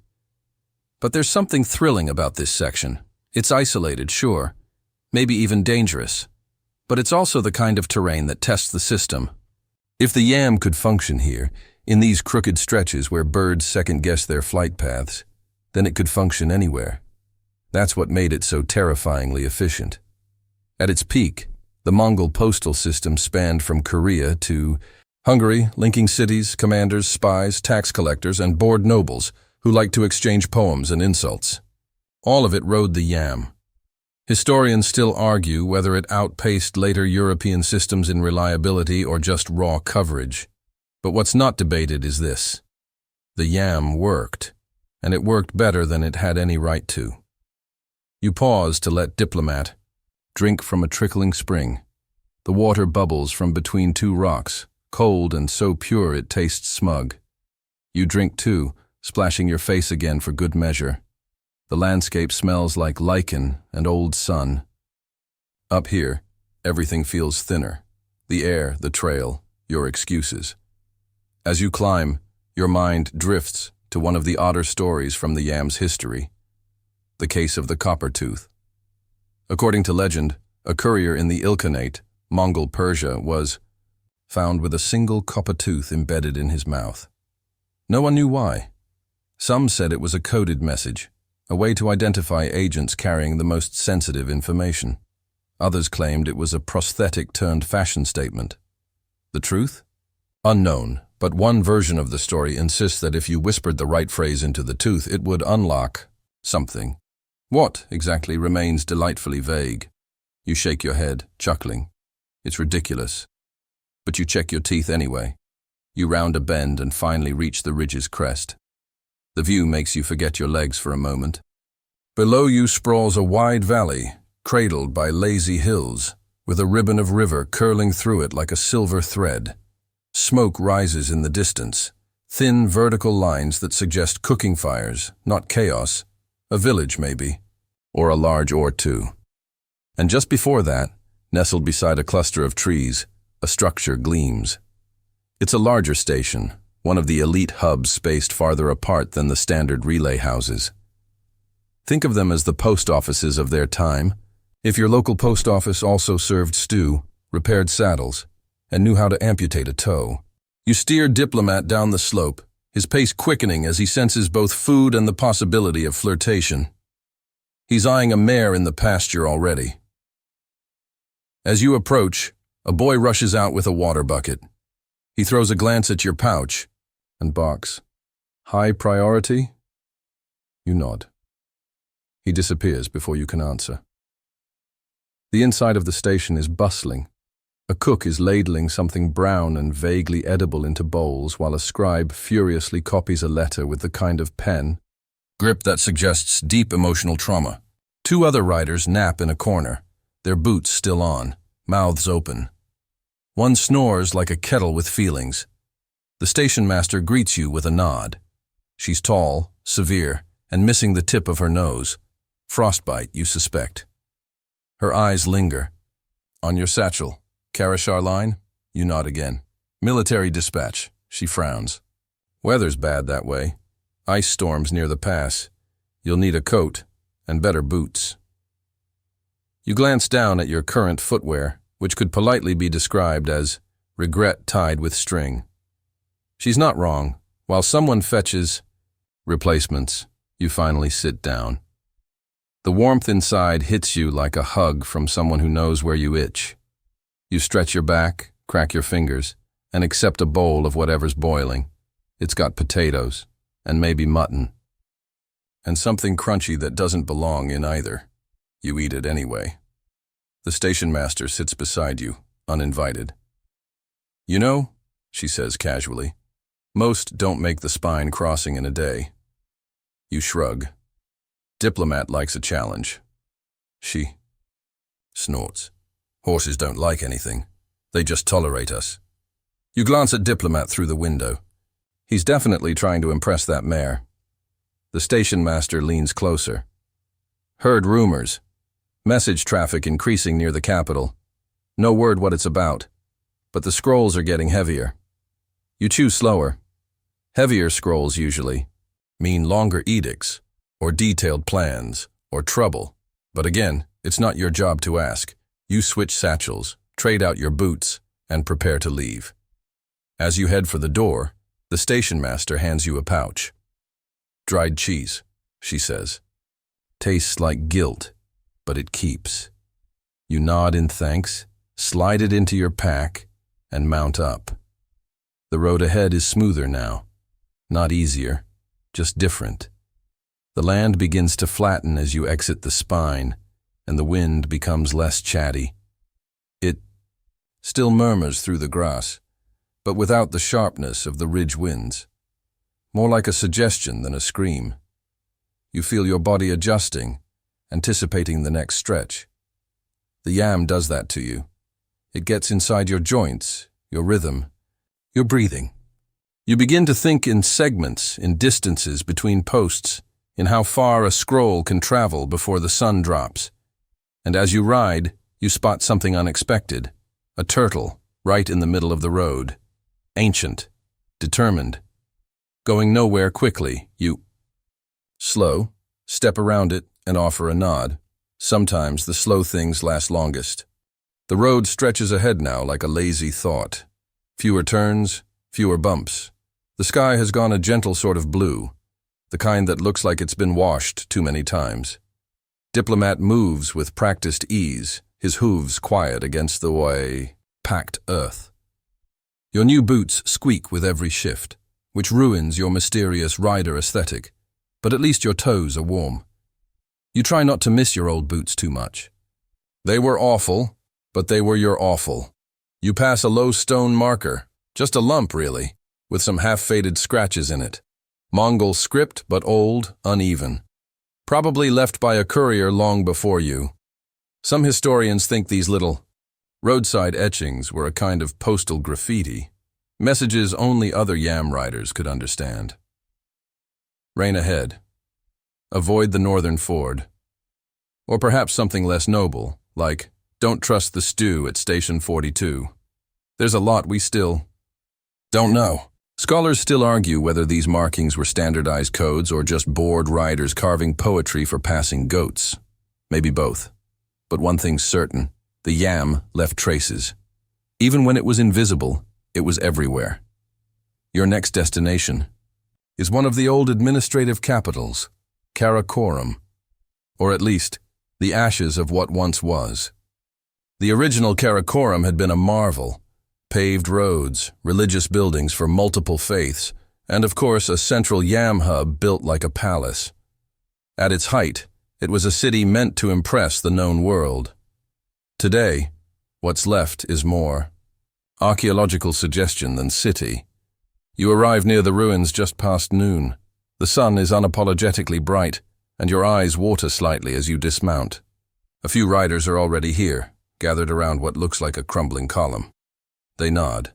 But there's something thrilling about this section. It's isolated, sure, maybe even dangerous, but it's also the kind of terrain that tests the system. If the yam could function here, in these crooked stretches where birds second-guess their flight paths, then it could function anywhere. That's what made it so terrifyingly efficient. At its peak, the Mongol Postal System spanned from Korea to Hungary, linking cities, commanders, spies, tax collectors, and bored nobles who liked to exchange poems and insults. All of it rode the yam. Historians still argue whether it outpaced later European systems in reliability or just raw coverage. But what's not debated is this. The yam worked, and it worked better than it had any right to. You pause to let Diplomat drink from a trickling spring. The water bubbles from between 2 rocks, cold and so pure it tastes smug. You drink too, splashing your face again for good measure. The landscape smells like lichen and old sun. Up here, everything feels thinner. The air, the trail, your excuses. As you climb, your mind drifts to one of the odder stories from the yam's history. The case of the copper tooth. According to legend, a courier in the Ilkhanate, Mongol Persia, was found with a single copper tooth embedded in his mouth. No one knew why. Some said it was a coded message, a way to identify agents carrying the most sensitive information. Others claimed it was a prosthetic-turned fashion statement. The truth? Unknown, but one version of the story insists that if you whispered the right phrase into the tooth, it would unlock something. What exactly remains delightfully vague. You shake your head, chuckling. It's ridiculous. But you check your teeth anyway. You round a bend and finally reach the ridge's crest. The view makes you forget your legs for a moment. Below you sprawls a wide valley, cradled by lazy hills, with a ribbon of river curling through it like a silver thread. Smoke rises in the distance, thin vertical lines that suggest cooking fires, not chaos, a village maybe, or a large ore too. And just before that, nestled beside a cluster of trees, a structure gleams. It's a larger station, one of the elite hubs spaced farther apart than the standard relay houses. Think of them as the post offices of their time. If your local post office also served stew, repaired saddles, and knew how to amputate a toe. You steer Diplomat down the slope, his pace quickening as he senses both food and the possibility of flirtation. He's eyeing a mare in the pasture already. As you approach, a boy rushes out with a water bucket. He throws a glance at your pouch and barks. High priority? You nod. He disappears before you can answer. The inside of the station is bustling. A cook is ladling something brown and vaguely edible into bowls while a scribe furiously copies a letter with the kind of pen, grip that suggests deep emotional trauma. Two other riders nap in a corner, their boots still on, mouths open. One snores like a kettle with feelings. The station master greets you with a nod. She's tall, severe, and missing the tip of her nose. Frostbite, you suspect. Her eyes linger. On your satchel. Karashar line? You nod again. Military dispatch. She frowns. Weather's bad that way. Ice storms near the pass. You'll need a coat and better boots. You glance down at your current footwear, which could politely be described as regret tied with string. She's not wrong. While someone fetches replacements, you finally sit down. The warmth inside hits you like a hug from someone who knows where you itch. You stretch your back, crack your fingers, and accept a bowl of whatever's boiling. It's got potatoes, and maybe mutton. And something crunchy that doesn't belong in either. You eat it anyway. The station master sits beside you, uninvited. You know, she says casually, most don't make the spine crossing in a day. You shrug. Diplomat likes a challenge. She snorts. Horses don't like anything. They just tolerate us. You glance at Diplomat through the window. He's definitely trying to impress that mare. The station master leans closer. Heard rumors. Message traffic increasing near the capital. No word what it's about. But the scrolls are getting heavier. You choose slower. Heavier scrolls usually mean longer edicts, or detailed plans, or trouble. But again, it's not your job to ask. You switch satchels, trade out your boots, and prepare to leave. As you head for the door, the station master hands you a pouch. Dried cheese, she says. Tastes like guilt, but it keeps. You nod in thanks, slide it into your pack, and mount up. The road ahead is smoother now. Not easier, just different. The land begins to flatten as you exit the spine, and the wind becomes less chatty. It still murmurs through the grass, but without the sharpness of the ridge winds. More like a suggestion than a scream. You feel your body adjusting, anticipating the next stretch. The yam does that to you. It gets inside your joints, your rhythm, your breathing. You begin to think in segments, in distances between posts, in how far a scroll can travel before the sun drops. And as you ride, you spot something unexpected. A turtle, right in the middle of the road. Ancient, determined. Going nowhere quickly, you slow, step around it, and offer a nod. Sometimes the slow things last longest. The road stretches ahead now like a lazy thought. Fewer turns, fewer bumps. The sky has gone a gentle sort of blue. the kind that looks like it's been washed too many times. Diplomat moves with practiced ease, his hooves quiet against the packed earth. Your new boots squeak with every shift, which ruins your mysterious rider aesthetic, but at least your toes are warm. You try not to miss your old boots too much. They were awful, but they were your awful. You pass a low stone marker, just a lump really, with some half-faded scratches in it. Mongol script, but old, uneven. Probably left by a courier long before you. Some historians think these little roadside etchings were a kind of postal graffiti, messages only other yam riders could understand. Rain ahead. Avoid the northern ford. Or perhaps something less noble, like, don't trust the stew at Station 42. There's a lot we still don't know. Scholars still argue whether these markings were standardized codes or just bored riders carving poetry for passing goats. Maybe both. But one thing's certain, the yam left traces. Even when it was invisible, it was everywhere. Your next destination is one of the old administrative capitals, Karakoram, or at least the ashes of what once was. The original Karakoram had been a marvel. Paved roads, religious buildings for multiple faiths, and of course a central yam hub built like a palace. At its height, it was a city meant to impress the known world. Today, what's left is more archaeological suggestion than city. You arrive near the ruins just past noon. The sun is unapologetically bright, and your eyes water slightly as you dismount. A few riders are already here, gathered around what looks like a crumbling column. They nod.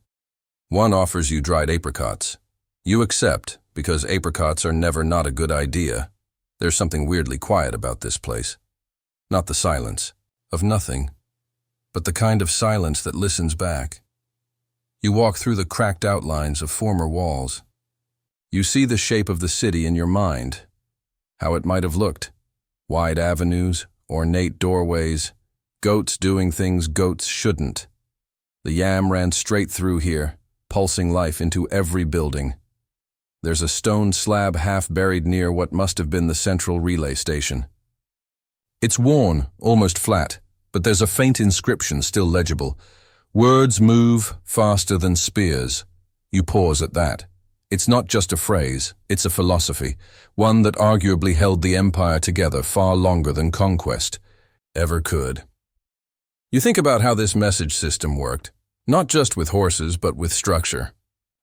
One offers you dried apricots. You accept, because apricots are never not a good idea. There's something weirdly quiet about this place. Not the silence of nothing, but the kind of silence that listens back. You walk through the cracked outlines of former walls. You see the shape of the city in your mind, how it might have looked. Wide avenues, ornate doorways, goats doing things goats shouldn't. The yam ran straight through here, pulsing life into every building. There's a stone slab half buried near what must have been the central relay station. It's worn, almost flat, but there's a faint inscription still legible. Words move faster than spears. You pause at that. It's not just a phrase, it's a philosophy, one that arguably held the empire together far longer than conquest ever could. You think about how this message system worked, not just with horses but with structure.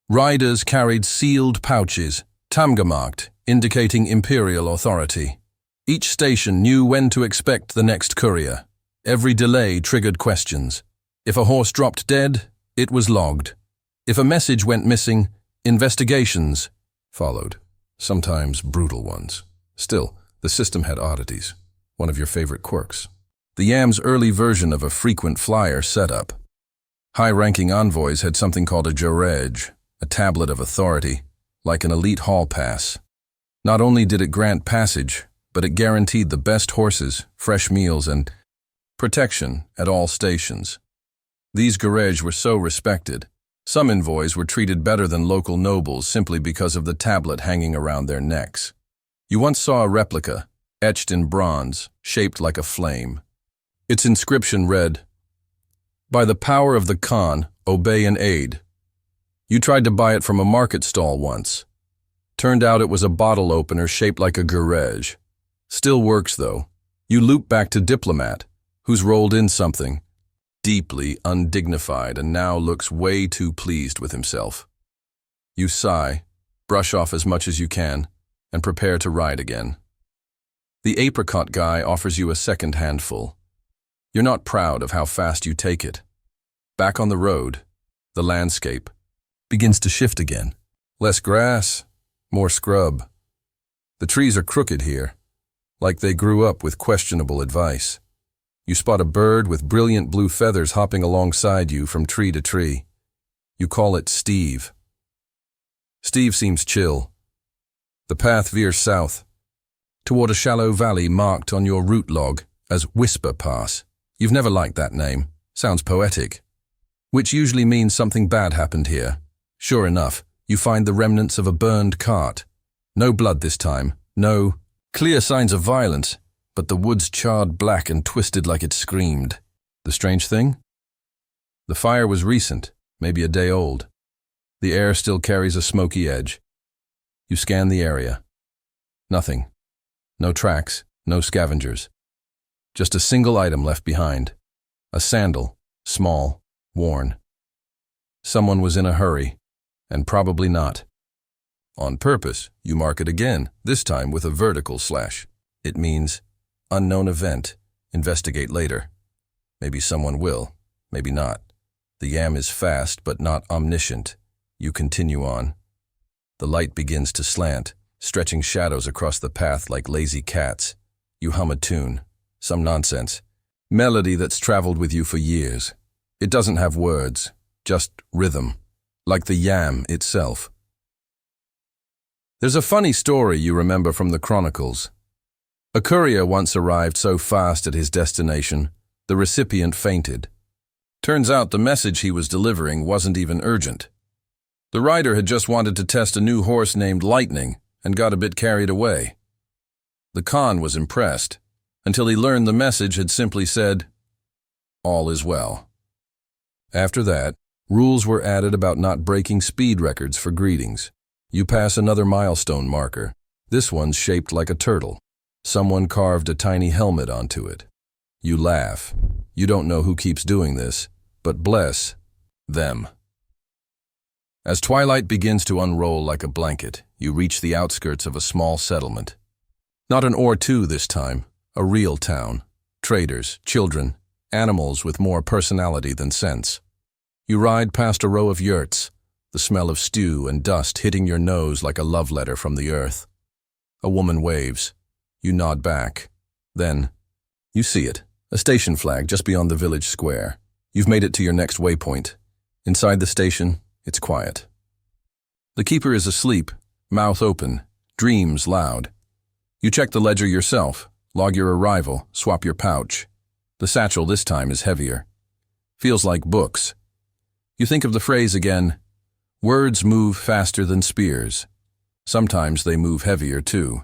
Riders carried sealed pouches, tamga-marked, indicating imperial authority. Each station knew when to expect the next courier. Every delay triggered questions. If a horse dropped dead, it was logged. If a message went missing, investigations followed, sometimes brutal ones. Still, the system had oddities. One of your favorite quirks. The yam's early version of a frequent flyer setup. High-ranking envoys had something called a jurej, a tablet of authority, like an elite hall pass. Not only did it grant passage, but it guaranteed the best horses, fresh meals, and protection at all stations. These jurej were so respected. Some envoys were treated better than local nobles simply because of the tablet hanging around their necks. You once saw a replica, etched in bronze, shaped like a flame. Its inscription read, "By the power of the Khan, obey and aid." You tried to buy it from a market stall once. Turned out it was a bottle opener shaped like a jurej. Still works though. You loop back to Diplomat, who's rolled in something, deeply undignified, and now looks way too pleased with himself. You sigh, brush off as much as you can, and prepare to ride again. The apricot guy offers you a second handful. You're not proud of how fast you take it. Back on the road, the landscape begins to shift again. Less grass, more scrub. The trees are crooked here, like they grew up with questionable advice. You spot a bird with brilliant blue feathers hopping alongside you from tree to tree. You call it Steve. Steve seems chill. The path veers south, toward a shallow valley marked on your route log as Whisper Pass. You've never liked that name. Sounds poetic. Which usually means something bad happened here. Sure enough, you find the remnants of a burned cart. No blood this time, no clear signs of violence, but the woods charred black and twisted like it screamed. The strange thing? The fire was recent, maybe a day old. The air still carries a smoky edge. You scan the area. Nothing. No tracks, no scavengers. Just a single item left behind. A sandal, small, worn. Someone was in a hurry, and probably not. On purpose, you mark it again, this time with a vertical slash. It means, unknown event, investigate later. Maybe someone will, maybe not. The yam is fast but not omniscient. You continue on. The light begins to slant, stretching shadows across the path like lazy cats. You hum a tune, some nonsense. Melody that's traveled with you for years. It doesn't have words, just rhythm, like the yam itself. There's a funny story you remember from the Chronicles. A courier once arrived so fast at his destination, the recipient fainted. Turns out the message he was delivering wasn't even urgent. The rider had just wanted to test a new horse named Lightning and got a bit carried away. The Khan was impressed, until he learned the message had simply said, "All is well." After that, rules were added about not breaking speed records for greetings. You pass another milestone marker. This one's shaped like a turtle. Someone carved a tiny helmet onto it. You laugh. You don't know who keeps doing this, but bless them. As twilight begins to unroll like a blanket, you reach the outskirts of a small settlement. Not an or two this time, a real town. Traders, children, animals with more personality than sense. You ride past a row of yurts, the smell of stew and dust hitting your nose like a love letter from the earth. A woman waves. You nod back. Then, you see it, a station flag just beyond the village square. You've made it to your next waypoint. Inside the station, it's quiet. The keeper is asleep, mouth open, dreams loud. You check the ledger yourself, log your arrival, swap your pouch. The satchel this time is heavier. Feels like books. You think of the phrase again, words move faster than spears. Sometimes they move heavier too.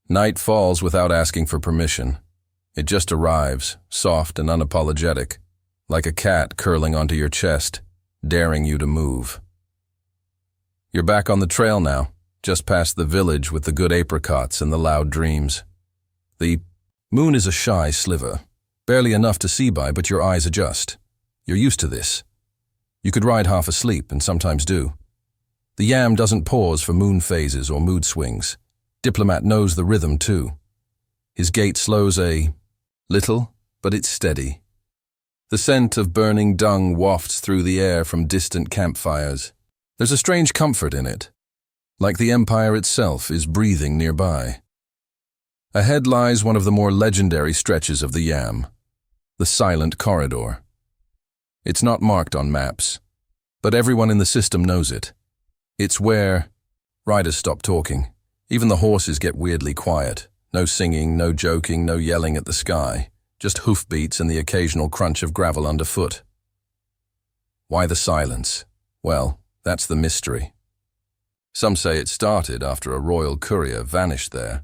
Night falls without asking for permission. It just arrives, soft and unapologetic, like a cat curling onto your chest, daring you to move. You're back on the trail now, just past the village with the good apricots and the loud dreams. The moon is a shy sliver, barely enough to see by, but your eyes adjust. You're used to this. You could ride half asleep, and sometimes do. The yam doesn't pause for moon phases or mood swings. Diplomat knows the rhythm too. His gait slows a little, but it's steady. The scent of burning dung wafts through the air from distant campfires. There's a strange comfort in it, like the empire itself is breathing nearby. Ahead lies one of the more legendary stretches of the yam, the silent corridor. It's not marked on maps, but everyone in the system knows it. It's where riders stop talking. Even the horses get weirdly quiet. No singing, no joking, no yelling at the sky. Just hoofbeats and the occasional crunch of gravel underfoot. Why the silence? Well, that's the mystery. Some say it started after a royal courier vanished there.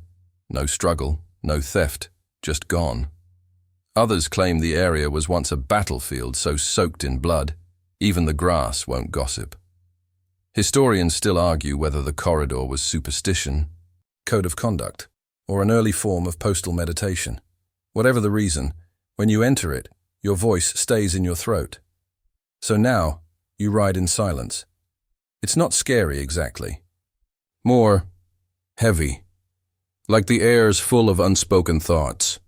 No struggle, no theft, just gone. Others claim the area was once a battlefield so soaked in blood, even the grass won't gossip. Historians still argue whether the corridor was superstition, code of conduct, or an early form of postal meditation. Whatever the reason, when you enter it, your voice stays in your throat. So now, you ride in silence. It's not scary exactly. More heavy, like the air's full of unspoken thoughts.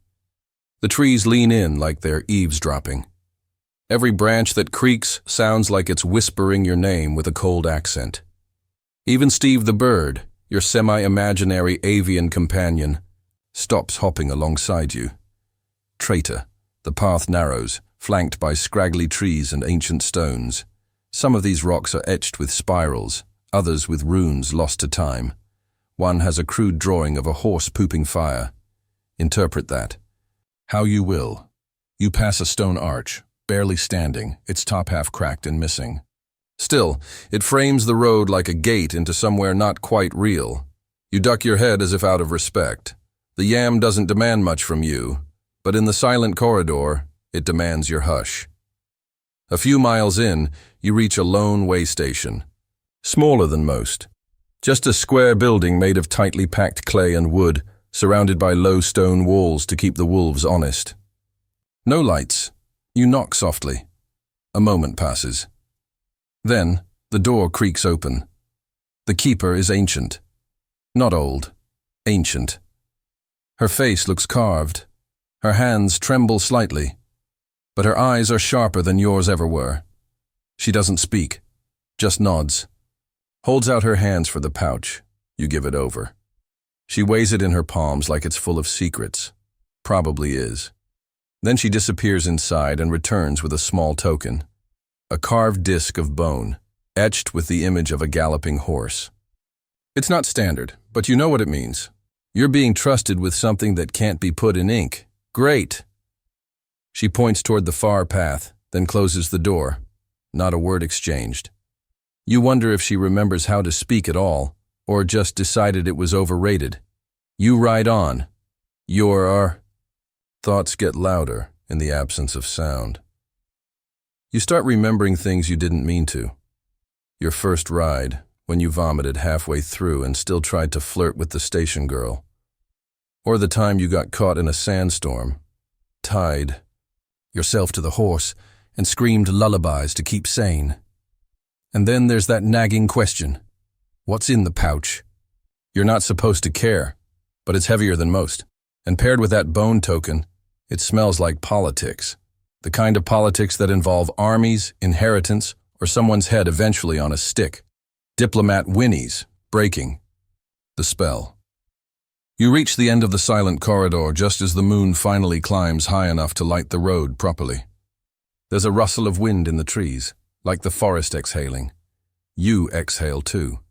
The trees lean in like they're eavesdropping. Every branch that creaks sounds like it's whispering your name with a cold accent. Even Steve the bird, your semi-imaginary avian companion, stops hopping alongside you. Traitor, the path narrows, flanked by scraggly trees and ancient stones. Some of these rocks are etched with spirals, others with runes lost to time. One has a crude drawing of a horse pooping fire. Interpret that how you will. You pass a stone arch, barely standing, its top half cracked and missing. Still, it frames the road like a gate into somewhere not quite real. You duck your head as if out of respect. The yam doesn't demand much from you, but in the silent corridor, it demands your hush. A few miles in, you reach a lone way station. Smaller than most. Just a square building made of tightly packed clay and wood, surrounded by low stone walls to keep the wolves honest. No lights. You knock softly. A moment passes. Then, the door creaks open. The keeper is ancient. Not old. Ancient. Her face looks carved. Her hands tremble slightly. But her eyes are sharper than yours ever were. She doesn't speak. Just nods. Holds out her hands for the pouch. You give it over. She weighs it in her palms like it's full of secrets. Probably is. Then she disappears inside and returns with a small token. A carved disc of bone, etched with the image of a galloping horse. It's not standard, but you know what it means. You're being trusted with something that can't be put in ink. Great! She points toward the far path, then closes the door. Not a word exchanged. You wonder if she remembers how to speak at all, or just decided it was overrated. You ride on. Thoughts get louder in the absence of sound. You start remembering things you didn't mean to. Your first ride, when you vomited halfway through and still tried to flirt with the station girl. Or the time you got caught in a sandstorm, tied yourself to the horse, and screamed lullabies to keep sane. And then there's that nagging question. What's in the pouch? You're not supposed to care, but it's heavier than most. And paired with that bone token, it smells like politics. The kind of politics that involve armies, inheritance, or someone's head eventually on a stick. Diplomat whinnies, breaking. The spell. You reach the end of the silent corridor just as the moon finally climbs high enough to light the road properly. There's a rustle of wind in the trees, like the forest exhaling. You exhale too.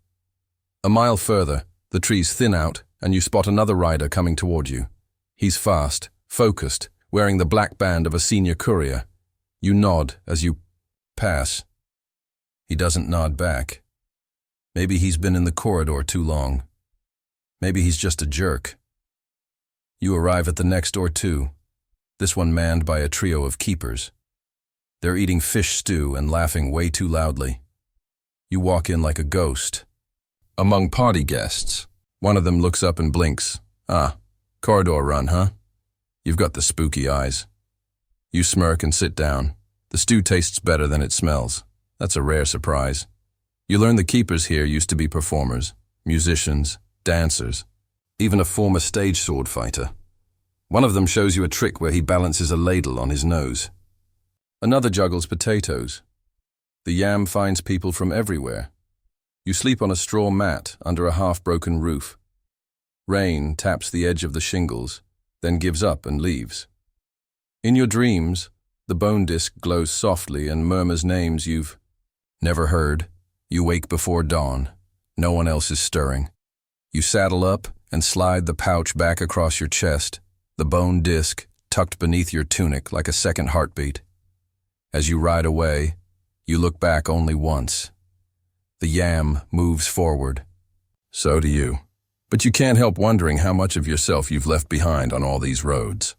A mile further, the trees thin out, and you spot another rider coming toward you. He's fast, focused, wearing the black band of a senior courier. You nod as you pass. He doesn't nod back. Maybe he's been in the corridor too long. Maybe he's just a jerk. You arrive at the next door too, this one manned by a trio of keepers. They're eating fish stew and laughing way too loudly. You walk in like a ghost. Among party guests, one of them looks up and blinks. Corridor run, huh? You've got the spooky eyes. You smirk and sit down. The stew tastes better than it smells. That's a rare surprise. You learn the keepers here used to be performers, musicians, dancers, even a former stage sword fighter. One of them shows you a trick where he balances a ladle on his nose. Another juggles potatoes. The yam finds people from everywhere. You sleep on a straw mat under a half-broken roof. Rain taps the edge of the shingles, then gives up and leaves. In your dreams, the bone disc glows softly and murmurs names you've never heard. You wake before dawn. No one else is stirring. You saddle up and slide the pouch back across your chest, the bone disc tucked beneath your tunic like a second heartbeat. As you ride away, you look back only once. The yam moves forward. So do you. But you can't help wondering how much of yourself you've left behind on all these roads.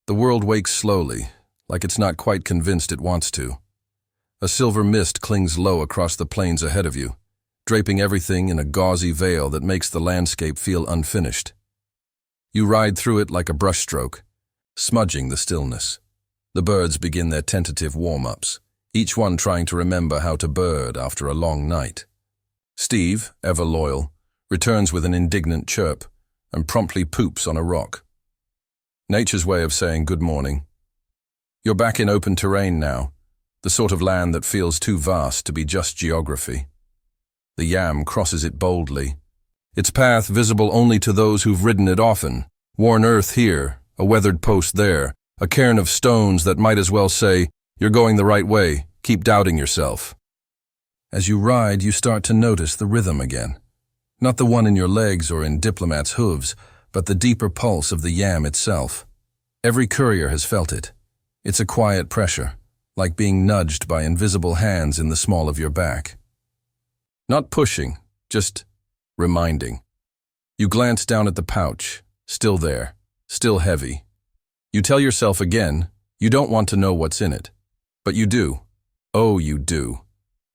The world wakes slowly, like it's not quite convinced it wants to. A silver mist clings low across the plains ahead of you, draping everything in a gauzy veil that makes the landscape feel unfinished. You ride through it like a brushstroke, smudging the stillness. The birds begin their tentative warm-ups, each one trying to remember how to bird after a long night. Steve, ever loyal, returns with an indignant chirp and promptly poops on a rock. Nature's way of saying good morning. You're back in open terrain now, the sort of land that feels too vast to be just geography. The yam crosses it boldly, its path visible only to those who've ridden it often. Worn earth here, a weathered post there, a cairn of stones that might as well say, "You're going the right way, keep doubting yourself." As you ride, you start to notice the rhythm again. Not the one in your legs or in Diplomat's hooves, but the deeper pulse of the yam itself. Every courier has felt it. It's a quiet pressure, like being nudged by invisible hands in the small of your back. Not pushing, just reminding. You glance down at the pouch, still there, still heavy. You tell yourself again, you don't want to know what's in it. But you do. Oh, you do.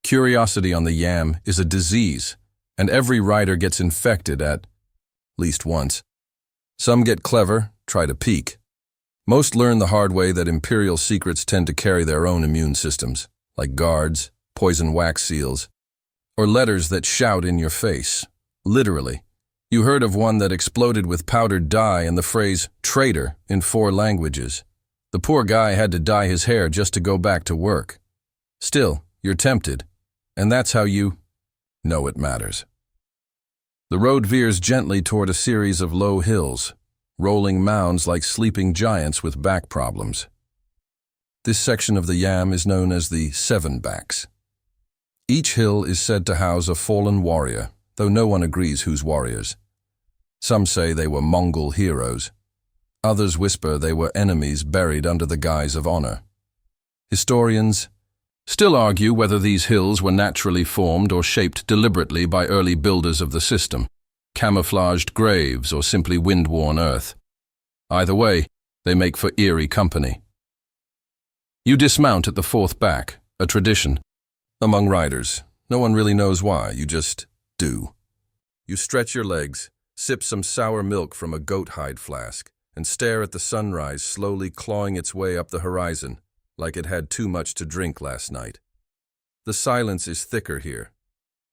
Curiosity on the yam is a disease, and every rider gets infected at least once. Some get clever, try to peek. Most learn the hard way that imperial secrets tend to carry their own immune systems, like guards, poison wax seals, or letters that shout in your face. Literally. You heard of one that exploded with powdered dye and the phrase traitor in 4 languages. The poor guy had to dye his hair just to go back to work. Still, you're tempted, and that's how you know it matters. The road veers gently toward a series of low hills, rolling mounds like sleeping giants with back problems. This section of the yam is known as the 7 Backs. Each hill is said to house a fallen warrior, though no one agrees whose warriors. Some say they were Mongol heroes. Others whisper they were enemies buried under the guise of honor. Historians still argue whether these hills were naturally formed or shaped deliberately by early builders of the system, camouflaged graves or simply wind-worn earth. Either way, they make for eerie company. You dismount at the 4th back, a tradition among riders. No one really knows why, you just do. You stretch your legs, sip some sour milk from a goat hide flask, and stare at the sunrise slowly clawing its way up the horizon, like it had too much to drink last night. The silence is thicker here,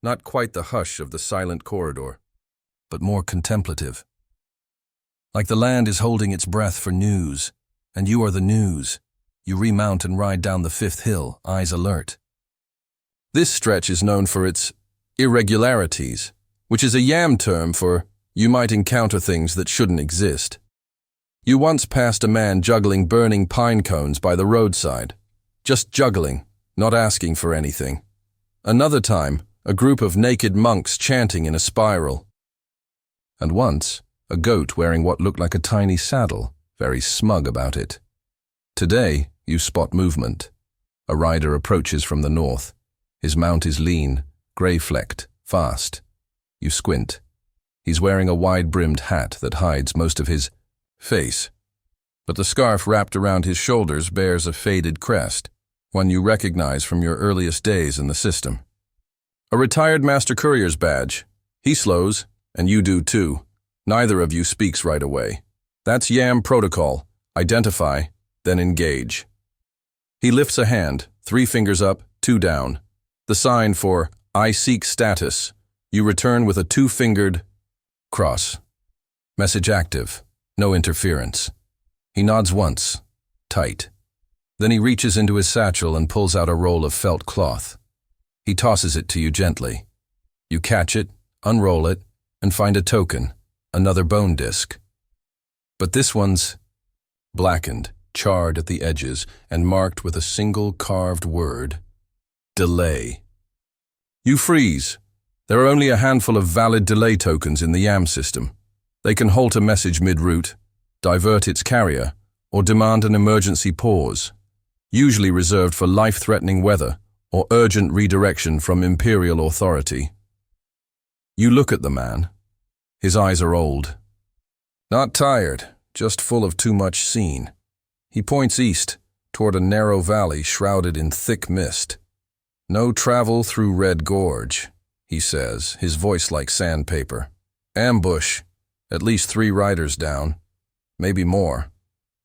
not quite the hush of the silent corridor, but more contemplative. Like the land is holding its breath for news, and you are the news. You remount and ride down the 5th hill, eyes alert. This stretch is known for its irregularities, which is a yam term for you might encounter things that shouldn't exist. You once passed a man juggling burning pine cones by the roadside, just juggling, not asking for anything. Another time, a group of naked monks chanting in a spiral. And once, a goat wearing what looked like a tiny saddle, very smug about it. Today, you spot movement. A rider approaches from the north. His mount is lean, grey-flecked, fast. You squint. He's wearing a wide-brimmed hat that hides most of his face, but the scarf wrapped around his shoulders bears a faded crest, one you recognize from your earliest days in the system. A retired master courier's badge. He slows, and you do too. Neither of you speaks right away. That's yam protocol. Identify, then engage. He lifts a hand, 3 fingers up, 2 down. The sign for I seek status. You return with a 2-fingered cross. Message active. No interference. He nods once, tight. Then he reaches into his satchel and pulls out a roll of felt cloth. He tosses it to you gently. You catch it, unroll it, and find a token, another bone disc. But this one's blackened, charred at the edges, and marked with a single carved word: delay. You freeze. There are only a handful of valid delay tokens in the YAM system. They can halt a message mid-route, divert its carrier, or demand an emergency pause, usually reserved for life-threatening weather or urgent redirection from imperial authority. You look at the man. His eyes are old. Not tired, just full of too much seen. He points east, toward a narrow valley shrouded in thick mist. No travel through Red Gorge, he says, his voice like sandpaper. Ambush. At least 3 riders down. Maybe more.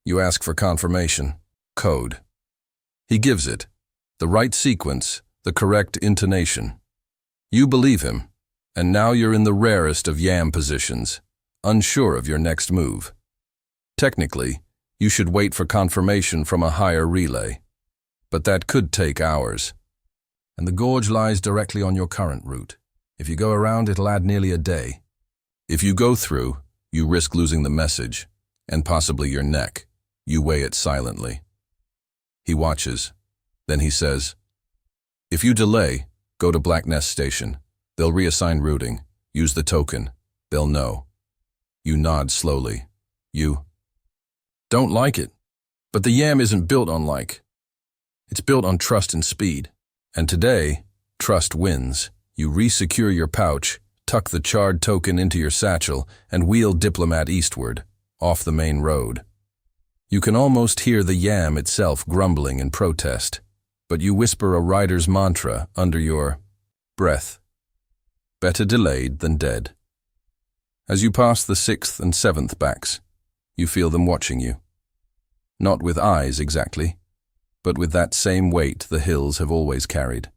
You ask for confirmation. Code. He gives it. The right sequence, the correct intonation. You believe him, and now you're in the rarest of YAM positions, unsure of your next move. Technically, you should wait for confirmation from a higher relay, but that could take hours. And the gorge lies directly on your current route. If you go around, it'll add nearly a day. If you go through, you risk losing the message, and possibly your neck. You weigh it silently. He watches. Then he says, if you delay, go to Black Nest Station. They'll reassign routing. Use the token. They'll know. You nod slowly. You don't like it. But the YAM isn't built on like. It's built on trust and speed. And today, trust wins. You re-secure your pouch, tuck the charred token into your satchel, and wheel Diplomat eastward, off the main road. You can almost hear the yam itself grumbling in protest, but you whisper a rider's mantra under your breath. Better delayed than dead. As you pass the 6th and 7th backs, you feel them watching you. Not with eyes exactly, but with that same weight the hills have always carried.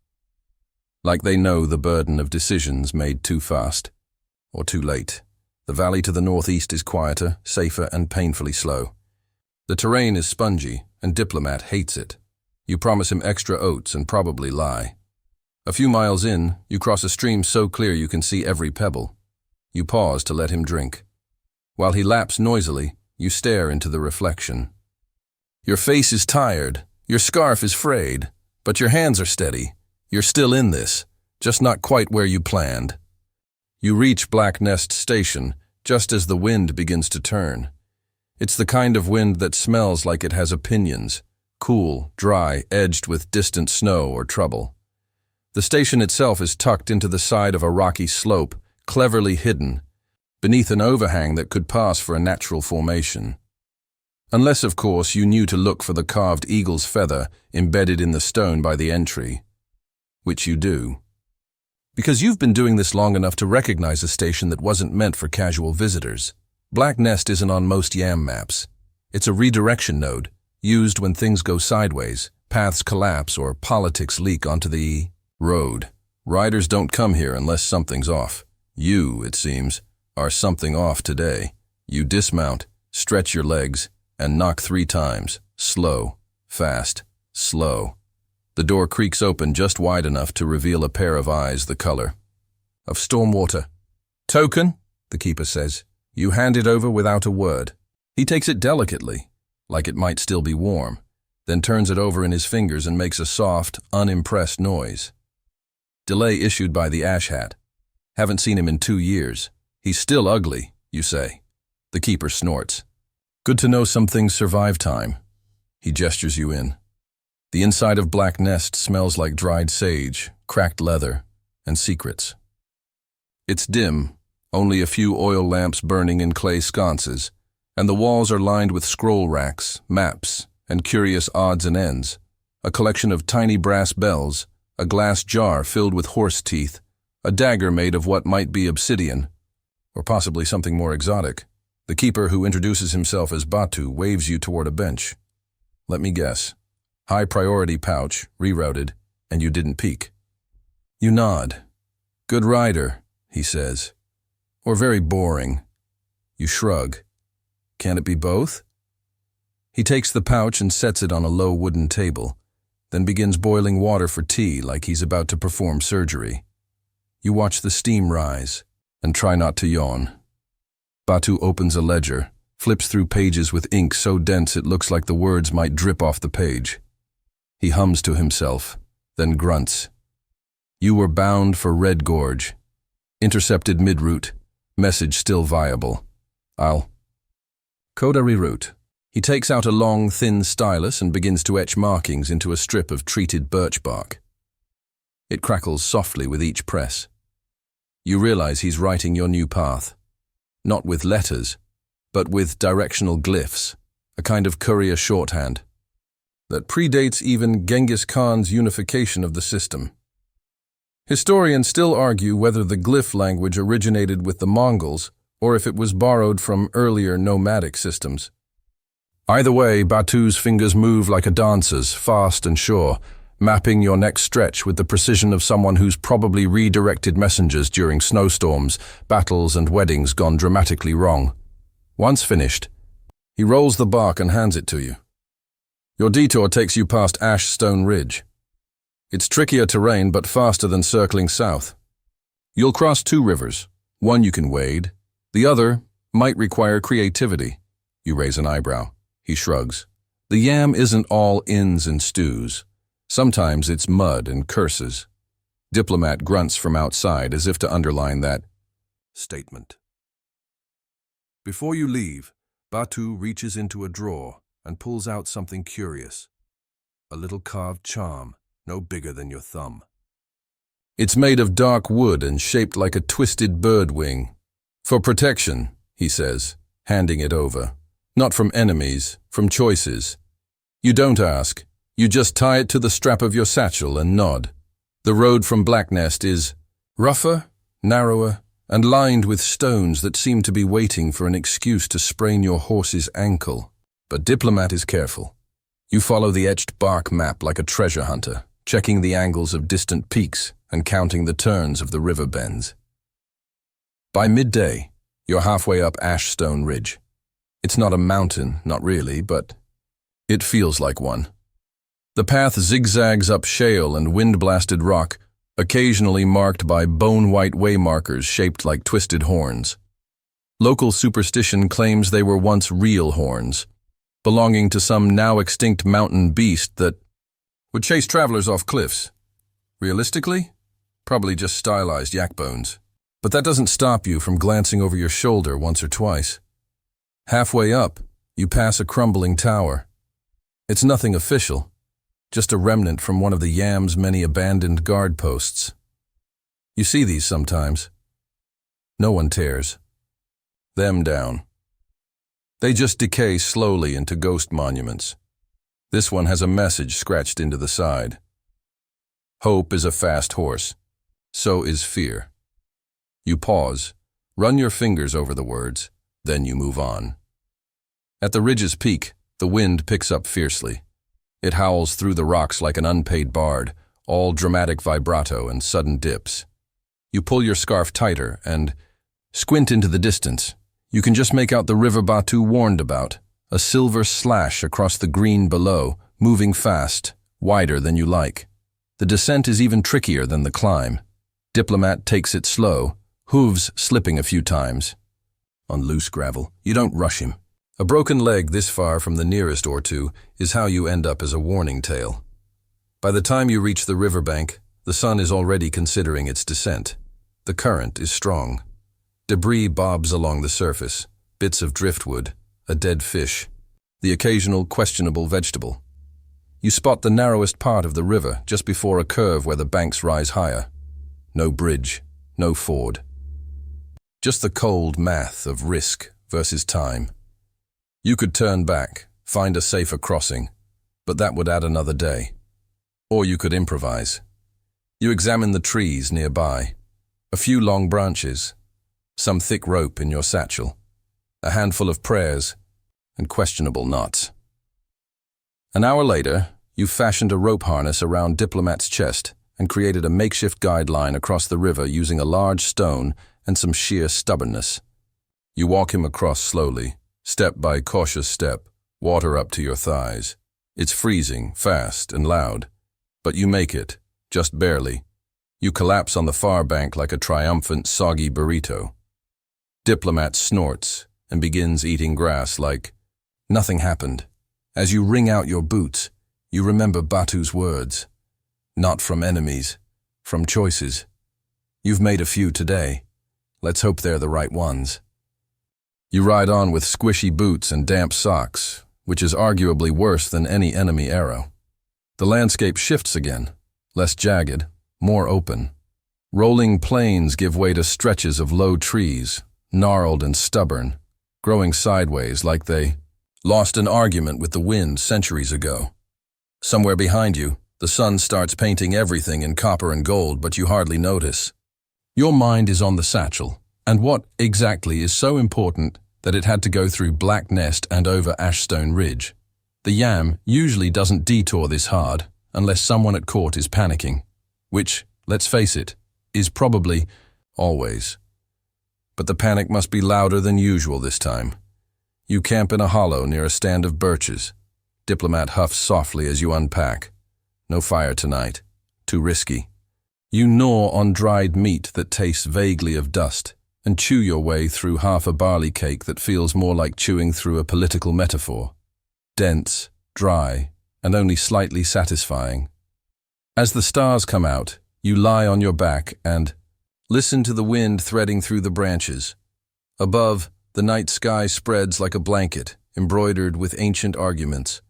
Like they know the burden of decisions made too fast or too late. The valley to the northeast is quieter, safer, and painfully slow. The terrain is spongy, and Diplomat hates it. You promise him extra oats and probably lie. A few miles in, you cross a stream so clear you can see every pebble. You pause to let him drink. While he laps noisily, you stare into the reflection. Your face is tired, your scarf is frayed, but your hands are steady. You're still in this, just not quite where you planned. You reach Black Nest Station just as the wind begins to turn. It's the kind of wind that smells like it has opinions, cool, dry, edged with distant snow or trouble. The station itself is tucked into the side of a rocky slope, cleverly hidden, beneath an overhang that could pass for a natural formation. Unless, of course, you knew to look for the carved eagle's feather embedded in the stone by the entry, which you do. Because you've been doing this long enough to recognize a station that wasn't meant for casual visitors. Black Nest isn't on most YAM maps. It's a redirection node, used when things go sideways, paths collapse, or politics leak onto the road. Riders don't come here unless something's off. You, it seems, are something off today. You dismount, stretch your legs, and knock 3 times. Slow, fast, slow. The door creaks open just wide enough to reveal a pair of eyes the color of storm water. "Token," the keeper says. You hand it over without a word. He takes it delicately, like it might still be warm, then turns it over in his fingers and makes a soft, unimpressed noise. Delay issued by the ash hat. Haven't seen him in 2 years. He's still ugly, you say. The keeper snorts. Good to know some things survive time. He gestures you in. The inside of Black Nest smells like dried sage, cracked leather, and secrets. It's dim, only a few oil lamps burning in clay sconces, and the walls are lined with scroll racks, maps, and curious odds and ends, a collection of tiny brass bells, a glass jar filled with horse teeth, a dagger made of what might be obsidian, or possibly something more exotic. The keeper, who introduces himself as Batu, waves you toward a bench. Let me guess. High-priority pouch, rerouted, and you didn't peek. You nod. Good rider, he says. Or very boring. You shrug. Can't it be both? He takes the pouch and sets it on a low wooden table, then begins boiling water for tea like he's about to perform surgery. You watch the steam rise and try not to yawn. Batu opens a ledger, flips through pages with ink so dense it looks like the words might drip off the page. He hums to himself, then grunts. You were bound for Red Gorge. Intercepted mid-route. Message still viable. I'll... Coda reroute. He takes out a long, thin stylus and begins to etch markings into a strip of treated birch bark. It crackles softly with each press. You realize he's writing your new path. Not with letters, but with directional glyphs, a kind of courier shorthand that predates even Genghis Khan's unification of the system. Historians still argue whether the glyph language originated with the Mongols or if it was borrowed from earlier nomadic systems. Either way, Batu's fingers move like a dancer's, fast and sure, mapping your next stretch with the precision of someone who's probably redirected messengers during snowstorms, battles, and weddings gone dramatically wrong. Once finished, he rolls the bark and hands it to you. Your detour takes you past Ashstone Ridge. It's trickier terrain but faster than circling south. You'll cross 2 rivers. One you can wade. The other might require creativity. You raise an eyebrow. He shrugs. The yam isn't all ins and stews. Sometimes it's mud and curses. Diplomat grunts from outside as if to underline that statement. Before you leave, Batu reaches into a drawer and pulls out something curious. A little carved charm, no bigger than your thumb. It's made of dark wood and shaped like a twisted bird wing. For protection, he says, handing it over. Not from enemies, from choices. You don't ask. You just tie it to the strap of your satchel and nod. The road from Black Nest is rougher, narrower, and lined with stones that seem to be waiting for an excuse to sprain your horse's ankle. But Diplomat is careful. You follow the etched bark map like a treasure hunter, checking the angles of distant peaks and counting the turns of the river bends. By midday, you're halfway up Ashstone Ridge. It's not a mountain, not really, but it feels like one. The path zigzags up shale and wind-blasted rock, occasionally marked by bone-white waymarkers shaped like twisted horns. Local superstition claims they were once real horns, belonging to some now-extinct mountain beast that would chase travelers off cliffs. Realistically? Probably just stylized yak bones. But that doesn't stop you from glancing over your shoulder once or twice. Halfway up, you pass a crumbling tower. It's nothing official, just a remnant from one of the Yam's many abandoned guard posts. You see these sometimes. No one tears them down. They just decay slowly into ghost monuments. This one has a message scratched into the side. Hope is a fast horse. So is fear. You pause, run your fingers over the words, then you move on. At the ridge's peak, the wind picks up fiercely. It howls through the rocks like an unpaid bard, all dramatic vibrato and sudden dips. You pull your scarf tighter and squint into the distance. You can just make out the river Batu warned about, a silver slash across the green below, moving fast, wider than you like. The descent is even trickier than the climb. Diplomat takes it slow, hooves slipping a few times. On loose gravel, you don't rush him. A broken leg this far from the nearest or two is how you end up as a warning tale. By the time you reach the riverbank, the sun is already considering its descent. The current is strong. Debris bobs along the surface, bits of driftwood, a dead fish, the occasional questionable vegetable. You spot the narrowest part of the river just before a curve where the banks rise higher. No bridge, no ford. Just the cold math of risk versus time. You could turn back, find a safer crossing, but that would add another day. Or you could improvise. You examine the trees nearby. A few long branches, some thick rope in your satchel, a handful of prayers, and questionable knots. An hour later, you fashioned a rope harness around Diplomat's chest and created a makeshift guideline across the river using a large stone and some sheer stubbornness. You walk him across slowly, step by cautious step, water up to your thighs. It's freezing, fast, and loud, but you make it, just barely. You collapse on the far bank like a triumphant, soggy burrito. Diplomat snorts and begins eating grass like nothing happened. As you wring out your boots, you remember Batu's words. Not from enemies, from choices. You've made a few today. Let's hope they're the right ones. You ride on with squishy boots and damp socks, which is arguably worse than any enemy arrow. The landscape shifts again, less jagged, more open. Rolling plains give way to stretches of low trees, gnarled and stubborn, growing sideways like they lost an argument with the wind centuries ago. Somewhere behind you, the sun starts painting everything in copper and gold, but you hardly notice. Your mind is on the satchel, and what exactly is so important that it had to go through Black Nest and over Ashstone Ridge. The Yam usually doesn't detour this hard unless someone at court is panicking, which, let's face it, is probably always. But the panic must be louder than usual this time. You camp in a hollow near a stand of birches. Diplomat huffs softly as you unpack. No fire tonight. Too risky. You gnaw on dried meat that tastes vaguely of dust and chew your way through half a barley cake that feels more like chewing through a political metaphor. Dense, dry, and only slightly satisfying. As the stars come out, you lie on your back and listen to the wind threading through the branches. Above, the night sky spreads like a blanket, embroidered with ancient arguments.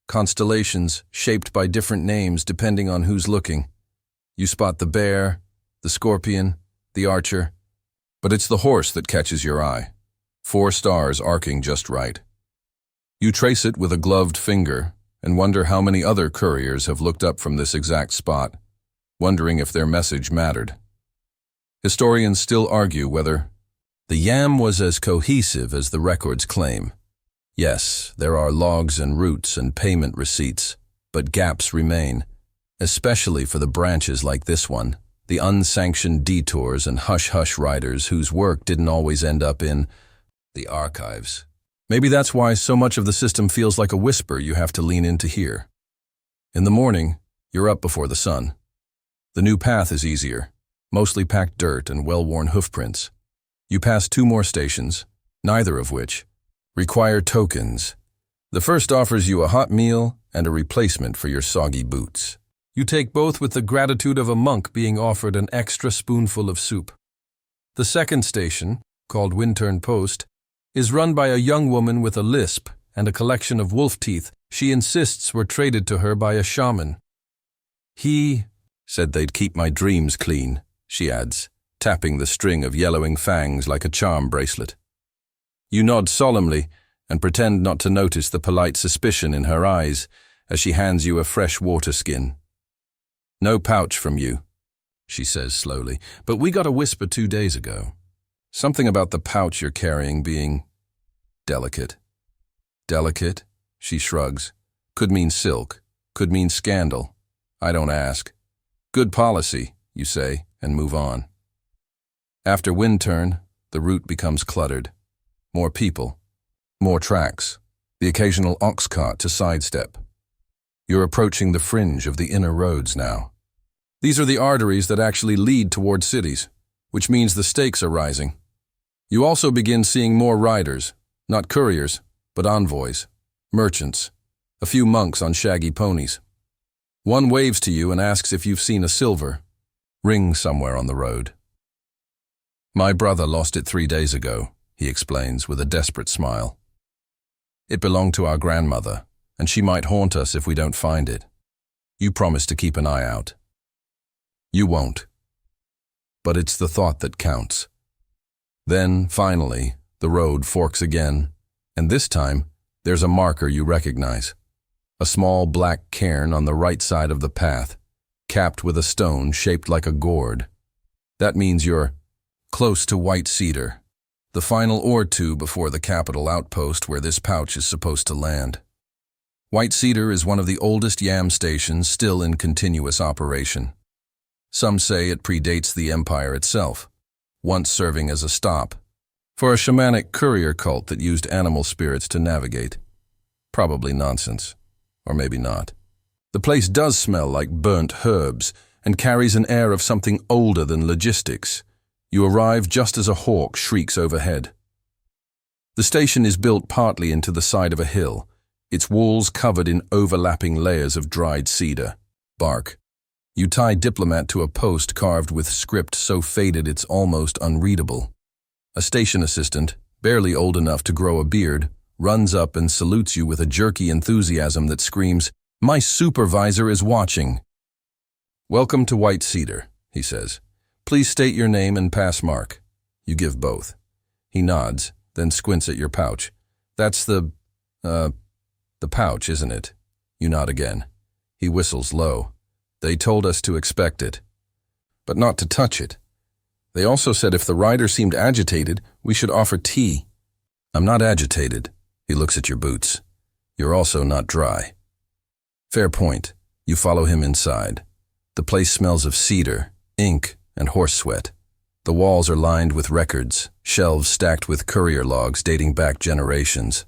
Constellations shaped by different names depending on who's looking. You spot the Bear, the scorpion, the archer. But it's the horse that catches your eye. 4 stars arcing just right. You trace it with a gloved finger and wonder how many other couriers have looked up from this exact spot, wondering if their message mattered. Historians still argue whether the yam was as cohesive as the records claim. Yes, there are logs and routes and payment receipts, but gaps remain, especially for the branches like this one, the unsanctioned detours and hush-hush riders whose work didn't always end up in the archives. Maybe that's why so much of the system feels like a whisper you have to lean in to hear. In the morning, you're up before the sun. The new path is easier, mostly packed dirt and well-worn hoofprints. You pass 2 more stations, neither of which require tokens. The first offers you a hot meal and a replacement for your soggy boots. You take both with the gratitude of a monk being offered an extra spoonful of soup. The second station, called Wintern Post, is run by a young woman with a lisp and a collection of wolf teeth she insists were traded to her by a shaman. He said they'd keep my dreams clean, she adds, tapping the string of yellowing fangs like a charm bracelet. You nod solemnly and pretend not to notice the polite suspicion in her eyes as she hands you a fresh water skin. No pouch from you, she says slowly, but we got a whisper 2 days ago. Something about the pouch you're carrying being delicate. Delicate? She shrugs. Could mean silk, could mean scandal. I don't ask. Good policy, you say, and move on. After Windturn, the route becomes cluttered. More people, more tracks, the occasional ox cart to sidestep. You're approaching the fringe of the inner roads now. These are the arteries that actually lead toward cities, which means the stakes are rising. You also begin seeing more riders, not couriers, but envoys, merchants, a few monks on shaggy ponies. One waves to you and asks if you've seen a silver ring somewhere on the road. My brother lost it 3 days ago, he explains with a desperate smile. It belonged to our grandmother, and she might haunt us if we don't find it. You promise to keep an eye out. You won't. But it's the thought that counts. Then, finally, the road forks again, and this time, there's a marker you recognize. A small black cairn on the right side of the path, capped with a stone shaped like a gourd. That means you're close to White Cedar, the final or 2 before the capital outpost where this pouch is supposed to land. White Cedar is one of the oldest yam stations still in continuous operation. Some say it predates the empire itself, once serving as a stop for a shamanic courier cult that used animal spirits to navigate. Probably nonsense, or maybe not. The place does smell like burnt herbs and carries an air of something older than logistics. You arrive just as a hawk shrieks overhead. The station is built partly into the side of a hill, its walls covered in overlapping layers of dried cedar, bark. You tie Diplomat to a post carved with script so faded it's almost unreadable. A station assistant, barely old enough to grow a beard, runs up and salutes you with a jerky enthusiasm that screams, "My supervisor is watching." "Welcome to White Cedar," he says. "Please state your name and pass mark." You give both. He nods, then squints at your pouch. "That's the pouch, isn't it?" You nod again. He whistles low. "They told us to expect it, but not to touch it. They also said if the rider seemed agitated, we should offer tea." "I'm not agitated." He looks at your boots. "You're also not dry." Fair point. You follow him inside. The place smells of cedar, ink, and horse sweat. The walls are lined with records, shelves stacked with courier logs dating back generations.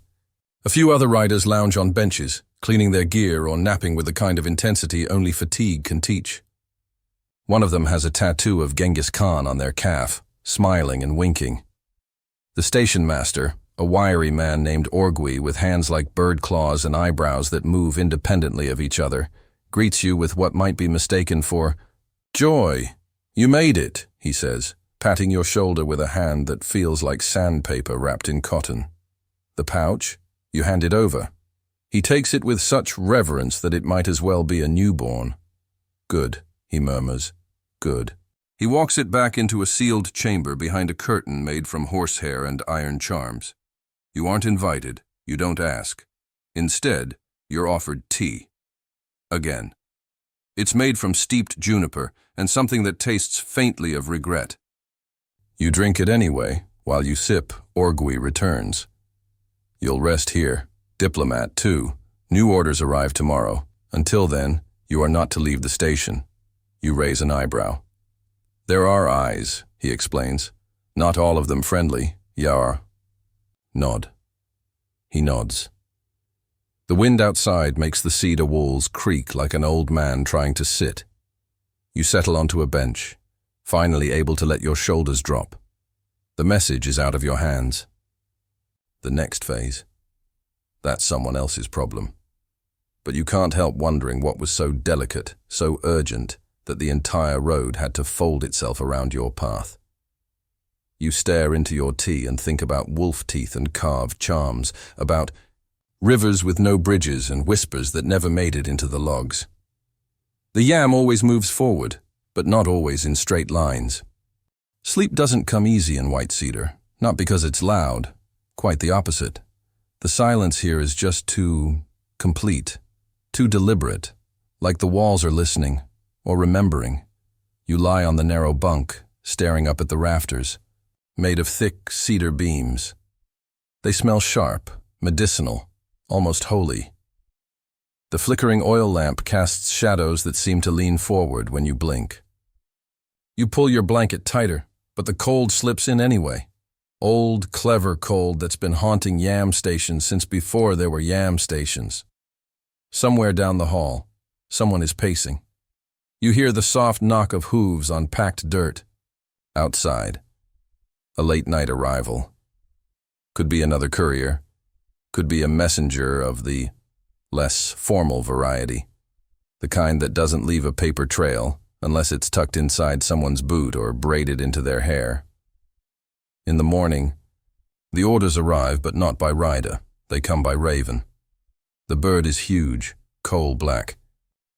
A few other riders lounge on benches, cleaning their gear or napping with the kind of intensity only fatigue can teach. One of them has a tattoo of Genghis Khan on their calf, smiling and winking. The station master, a wiry man named Orgui with hands like bird claws and eyebrows that move independently of each other, greets you with what might be mistaken for joy. "You made it," he says, patting your shoulder with a hand that feels like sandpaper wrapped in cotton. The pouch? You hand it over. He takes it with such reverence that it might as well be a newborn. "Good," he murmurs. "Good." He walks it back into a sealed chamber behind a curtain made from horsehair and iron charms. You aren't invited. You don't ask. Instead, you're offered tea. Again. It's made from steeped juniper and something that tastes faintly of regret. You drink it anyway. While you sip, Orgui returns. You'll rest here. Diplomat, too. New orders arrive tomorrow. Until then, you are not to leave the station. You raise an eyebrow. There are eyes, he explains. Not all of them friendly. Yar. Nod. He nods. The wind outside makes the cedar walls creak like an old man trying to sit. You settle onto a bench, finally able to let your shoulders drop. The message is out of your hands. The next phase. That's someone else's problem. But you can't help wondering what was so delicate, so urgent, that the entire road had to fold itself around your path. You stare into your tea and think about wolf teeth and carved charms, about rivers with no bridges and whispers that never made it into the logs. The yam always moves forward, but not always in straight lines. Sleep doesn't come easy in White Cedar, not because it's loud, quite the opposite. The silence here is just too complete, too deliberate, like the walls are listening or remembering. You lie on the narrow bunk, staring up at the rafters, made of thick cedar beams. They smell sharp, medicinal, almost holy. The flickering oil lamp casts shadows that seem to lean forward when you blink. You pull your blanket tighter, but the cold slips in anyway. Old, clever cold that's been haunting yam stations since before there were yam stations. Somewhere down the hall, someone is pacing. You hear the soft knock of hooves on packed dirt. Outside, a late-night arrival. Could be another courier. Could be a messenger of the less formal variety. The kind that doesn't leave a paper trail unless it's tucked inside someone's boot or braided into their hair. In the morning, the orders arrive, but not by rider. They come by raven. The bird is huge, coal-black,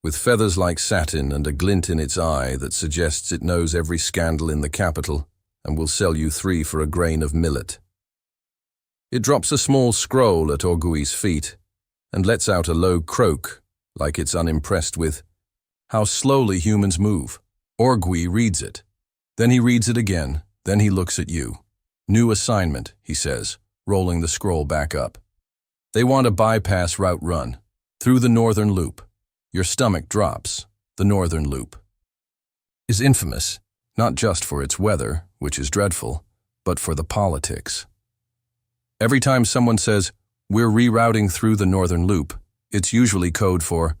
with feathers like satin and a glint in its eye that suggests it knows every scandal in the capital and will sell you 3 for a grain of millet. It drops a small scroll at Orgui's feet and lets out a low croak, like it's unimpressed with how slowly humans move. Orgui reads it. Then he reads it again. Then he looks at you. New assignment, he says, rolling the scroll back up. They want a bypass route run, through the northern loop. Your stomach drops. The northern loop is infamous, not just for its weather, which is dreadful, but for the politics. Every time someone says, "We're rerouting through the northern loop," it's usually code for,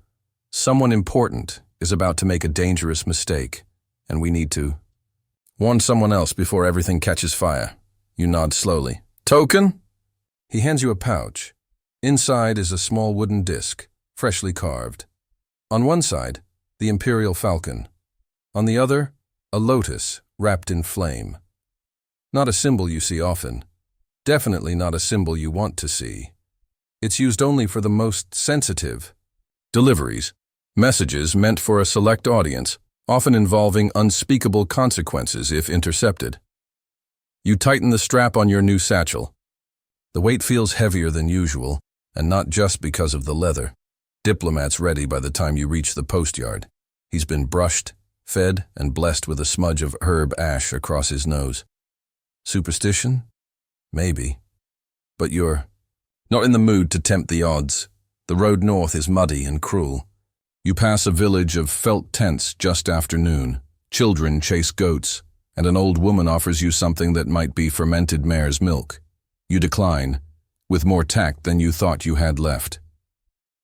"Someone important is about to make a dangerous mistake, and we need to warn someone else before everything catches fire." You nod slowly. "Token?" He hands you a pouch. Inside is a small wooden disc, freshly carved. On one side, the imperial falcon. On the other, a lotus wrapped in flame. Not a symbol you see often. Definitely not a symbol you want to see. It's used only for the most sensitive deliveries, messages meant for a select audience, often involving unspeakable consequences if intercepted. You tighten the strap on your new satchel. The weight feels heavier than usual, and not just because of the leather. Diplomat's ready by the time you reach the post yard. He's been brushed, fed, and blessed with a smudge of herb ash across his nose. Superstition? Maybe. But you're not in the mood to tempt the odds. The road north is muddy and cruel. You pass a village of felt tents just after noon. Children chase goats, and an old woman offers you something that might be fermented mare's milk. You decline, with more tact than you thought you had left.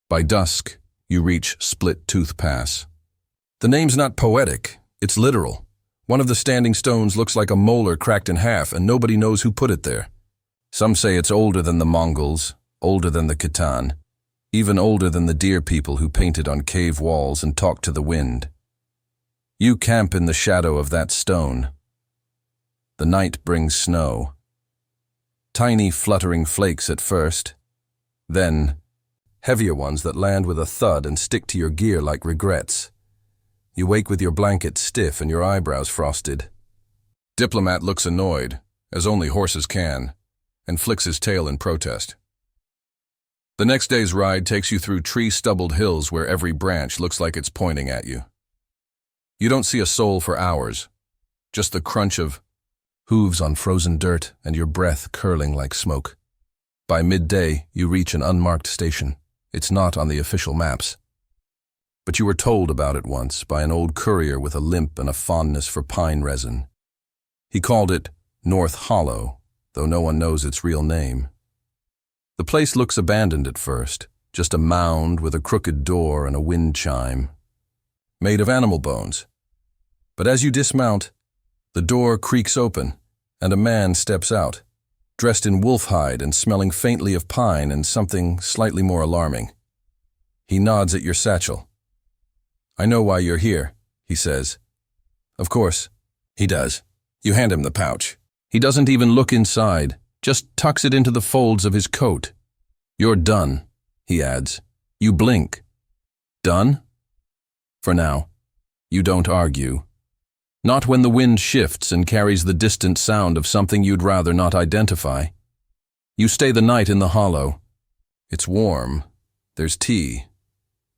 By dusk, you reach Split Tooth Pass. The name's not poetic, it's literal. One of the standing stones looks like a molar cracked in half, and nobody knows who put it there. Some say it's older than the Mongols, older than the Khitan, even older than the deer people who painted on cave walls and talked to the wind. You camp in the shadow of that stone. The night brings snow. Tiny fluttering flakes at first, then heavier ones that land with a thud and stick to your gear like regrets. You wake with your blanket stiff and your eyebrows frosted. Diplomat looks annoyed, as only horses can, and flicks his tail in protest. The next day's ride takes you through tree-stubbled hills where every branch looks like it's pointing at you. You don't see a soul for hours, just the crunch of hooves on frozen dirt and your breath curling like smoke. By midday, you reach an unmarked station. It's not on the official maps. But you were told about it once by an old courier with a limp and a fondness for pine resin. He called it North Hollow, though no one knows its real name. The place looks abandoned at first, just a mound with a crooked door and a wind chime, made of animal bones. But as you dismount, the door creaks open, and a man steps out, dressed in wolf hide and smelling faintly of pine and something slightly more alarming. He nods at your satchel. "I know why you're here," he says. "Of course." He does. You hand him the pouch. He doesn't even look inside, just tucks it into the folds of his coat. "You're done," he adds. You blink. "Done?" For now. You don't argue. Not when the wind shifts and carries the distant sound of something you'd rather not identify. You stay the night in the hollow. It's warm. There's tea.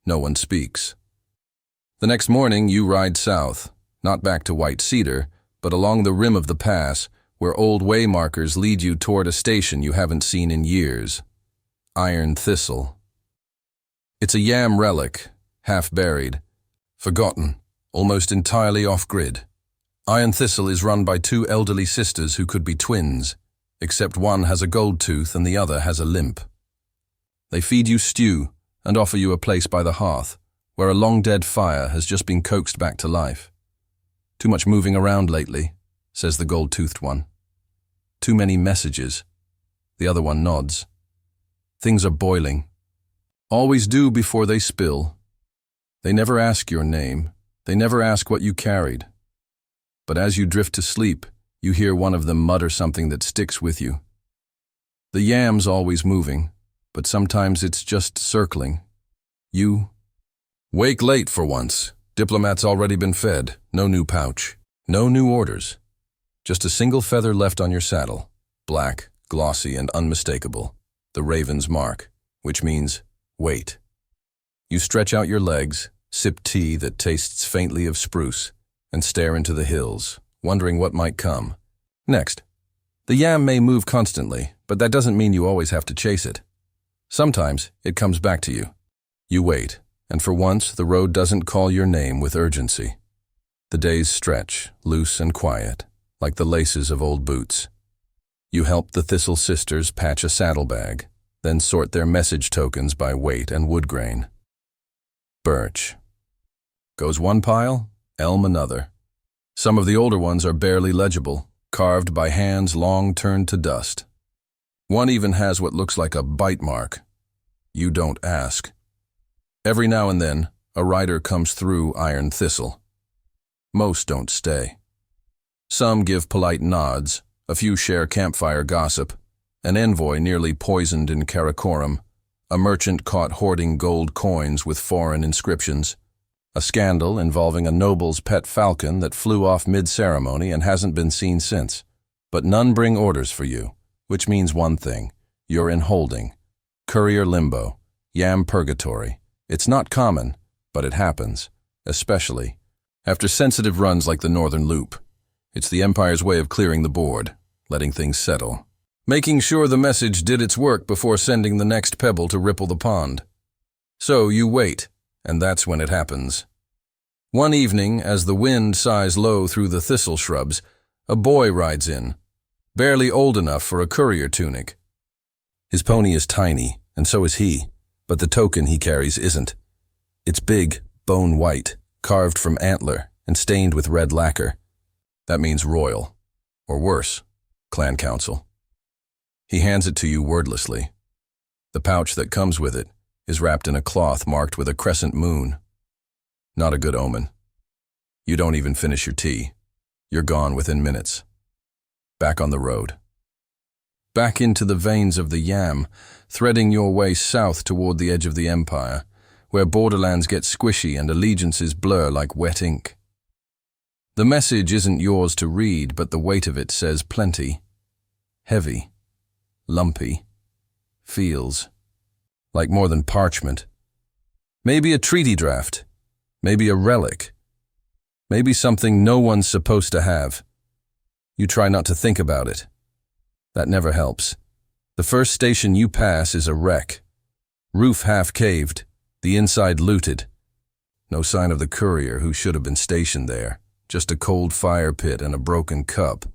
No one speaks. The next morning you ride south, not back to White Cedar, but along the rim of the pass, where old way markers lead you toward a station you haven't seen in years. Iron Thistle. It's a yam relic, half buried, forgotten, almost entirely off-grid. Iron Thistle is run by two elderly sisters who could be twins, except one has a gold tooth and the other has a limp. They feed you stew and offer you a place by the hearth, where a long-dead fire has just been coaxed back to life. "Too much moving around lately," says the gold-toothed one. "Too many messages." The other one nods. "Things are boiling. Always do before they spill. They never ask your name. They never ask what you carried. But as you drift to sleep, you hear one of them mutter something that sticks with you. The yam's always moving, but sometimes it's just circling. You wake late for once. Diplomat's already been fed. No new pouch. No new orders. Just a single feather left on your saddle. Black, glossy, and unmistakable. The raven's mark, which means wait. You stretch out your legs, sip tea that tastes faintly of spruce, and stare into the hills, wondering what might come. Next. The yam may move constantly, but that doesn't mean you always have to chase it. Sometimes it comes back to you. You wait, and for once the road doesn't call your name with urgency. The days stretch, loose and quiet, like the laces of old boots. You help the Thistle sisters patch a saddlebag, then sort their message tokens by weight and wood grain. Birch. Goes one pile, elm another. Some of the older ones are barely legible, carved by hands long turned to dust. One even has what looks like a bite mark. You don't ask. Every now and then, a rider comes through Iron Thistle. Most don't stay. Some give polite nods, a few share campfire gossip, an envoy nearly poisoned in Karakoram, a merchant caught hoarding gold coins with foreign inscriptions, a scandal involving a noble's pet falcon that flew off mid-ceremony and hasn't been seen since. But none bring orders for you, which means one thing: you're in holding. Courier limbo, yam purgatory. It's not common, but it happens, especially after sensitive runs like the Northern Loop. It's the Empire's way of clearing the board, letting things settle, making sure the message did its work before sending the next pebble to ripple the pond. So you wait, and that's when it happens. One evening, as the wind sighs low through the thistle shrubs, a boy rides in, barely old enough for a courier tunic. His pony is tiny, and so is he, but the token he carries isn't. It's big, bone white, carved from antler, and stained with red lacquer. That means royal, or worse, clan council. He hands it to you wordlessly. The pouch that comes with it is wrapped in a cloth marked with a crescent moon. Not a good omen. You don't even finish your tea. You're gone within minutes. Back on the road. Back into the veins of the yam, threading your way south toward the edge of the Empire, where borderlands get squishy and allegiances blur like wet ink. The message isn't yours to read, but the weight of it says plenty. Heavy, lumpy, feels like more than parchment. Maybe a treaty draft, maybe a relic, maybe something no one's supposed to have. You try not to think about it. That never helps. The first station you pass is a wreck. Roof half caved, the inside looted. No sign of the courier who should have been stationed there. Just a cold fire pit and a broken cup.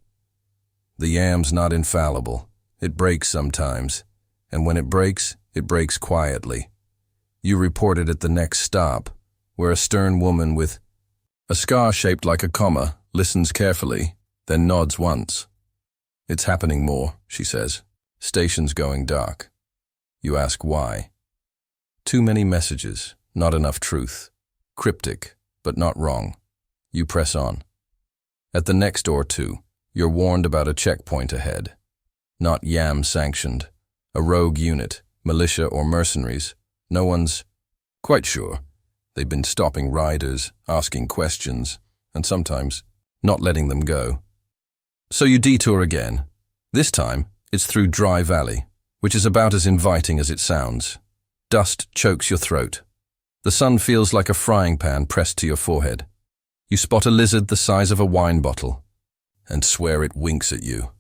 The yam's not infallible. It breaks sometimes. And when it breaks quietly. You report it at the next stop, where a stern woman with a scar shaped like a comma listens carefully, then nods once. It's happening more, she says. Station's going dark. You ask why. Too many messages, not enough truth. Cryptic, but not wrong. You press on. At the next door too, you're warned about a checkpoint ahead. Not YAM-sanctioned. A rogue unit, militia or mercenaries. No one's quite sure. They've been stopping riders, asking questions, and sometimes not letting them go. So you detour again. This time, it's through Dry Valley, which is about as inviting as it sounds. Dust chokes your throat. The sun feels like a frying pan pressed to your forehead. You spot a lizard the size of a wine bottle, and swear it winks at you.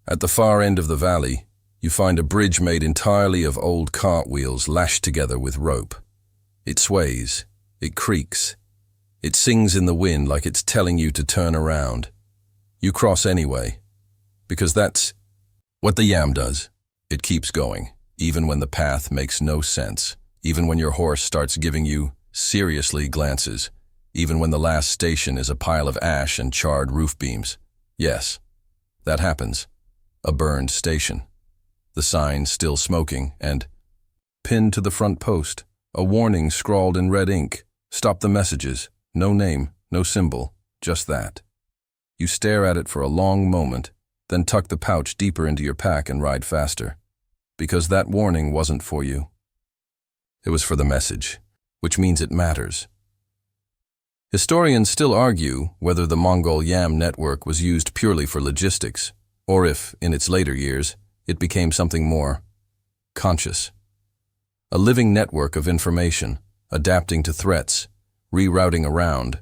At the far end of the valley, you find a bridge made entirely of old cartwheels lashed together with rope. It sways, it creaks, it sings in the wind like it's telling you to turn around. You cross anyway, because that's what the yam does. It keeps going, even when the path makes no sense, even when your horse starts giving you seriously glances, even when the last station is a pile of ash and charred roof beams. Yes, that happens. A burned station. The sign still smoking, and pinned to the front post, a warning scrawled in red ink. Stop the messages. No name, no symbol, just that. You stare at it for a long moment, then tuck the pouch deeper into your pack and ride faster. Because that warning wasn't for you. It was for the message, which means it matters. Historians still argue whether the Mongol YAM network was used purely for logistics, or if, in its later years, it became something more conscious. A living network of information, adapting to threats, rerouting around.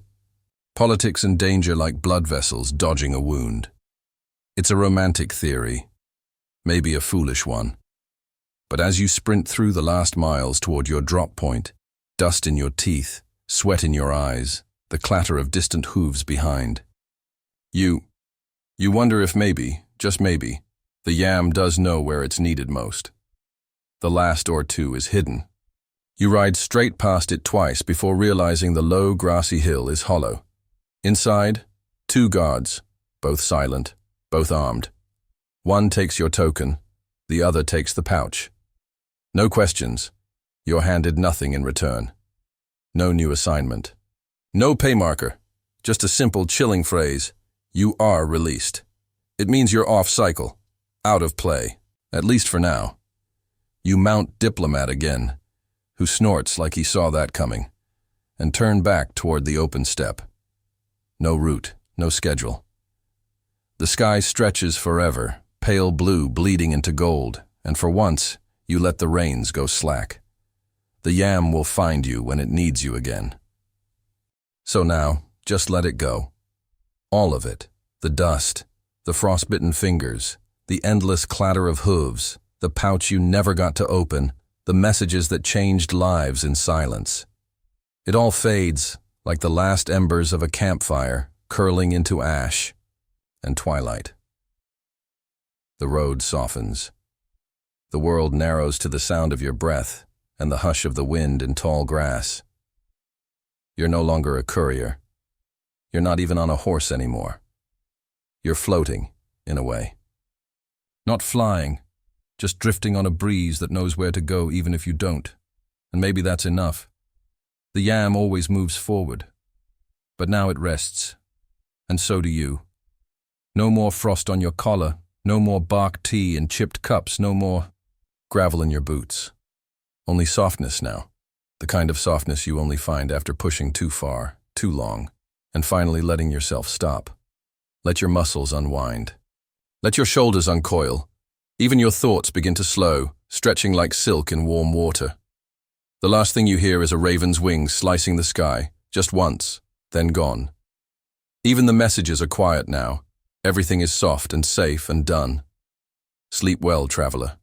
Politics and danger like blood vessels dodging a wound. It's a romantic theory, maybe a foolish one. But as you sprint through the last miles toward your drop point, dust in your teeth, sweat in your eyes, the clatter of distant hooves behind. You wonder if maybe, just maybe, the yam does know where it's needed most. The last or two is hidden. You ride straight past it twice before realizing the low, grassy hill is hollow. Inside, 2 guards, both silent, both armed. One takes your token, the other takes the pouch. No questions. You're handed nothing in return. No new assignment. No pay marker. Just a simple, chilling phrase. You are released. It means you're off cycle, out of play, at least for now. You mount Diplomat again, who snorts like he saw that coming, and turn back toward the open steppe. No route, no schedule. The sky stretches forever, pale blue bleeding into gold, and for once, you let the reins go slack. The yam will find you when it needs you again. So now, just let it go. All of it. The dust, the frostbitten fingers, the endless clatter of hooves, the pouch you never got to open, the messages that changed lives in silence. It all fades, like the last embers of a campfire, curling into ash and twilight. The road softens. The world narrows to the sound of your breath and the hush of the wind in tall grass. You're no longer a courier. You're not even on a horse anymore. You're floating, in a way. Not flying, just drifting on a breeze that knows where to go even if you don't. And maybe that's enough. The yam always moves forward. But now it rests. And so do you. No more frost on your collar, no more bark tea and chipped cups, no more gravel in your boots. Only softness now. the kind of softness you only find after pushing too far, too long, and finally letting yourself stop. Let your muscles unwind. Let your shoulders uncoil. Even your thoughts begin to slow, stretching like silk in warm water. The last thing you hear is a raven's wings slicing the sky, just once, then gone. Even the messages are quiet now. Everything is soft and safe and done. Sleep well, traveler.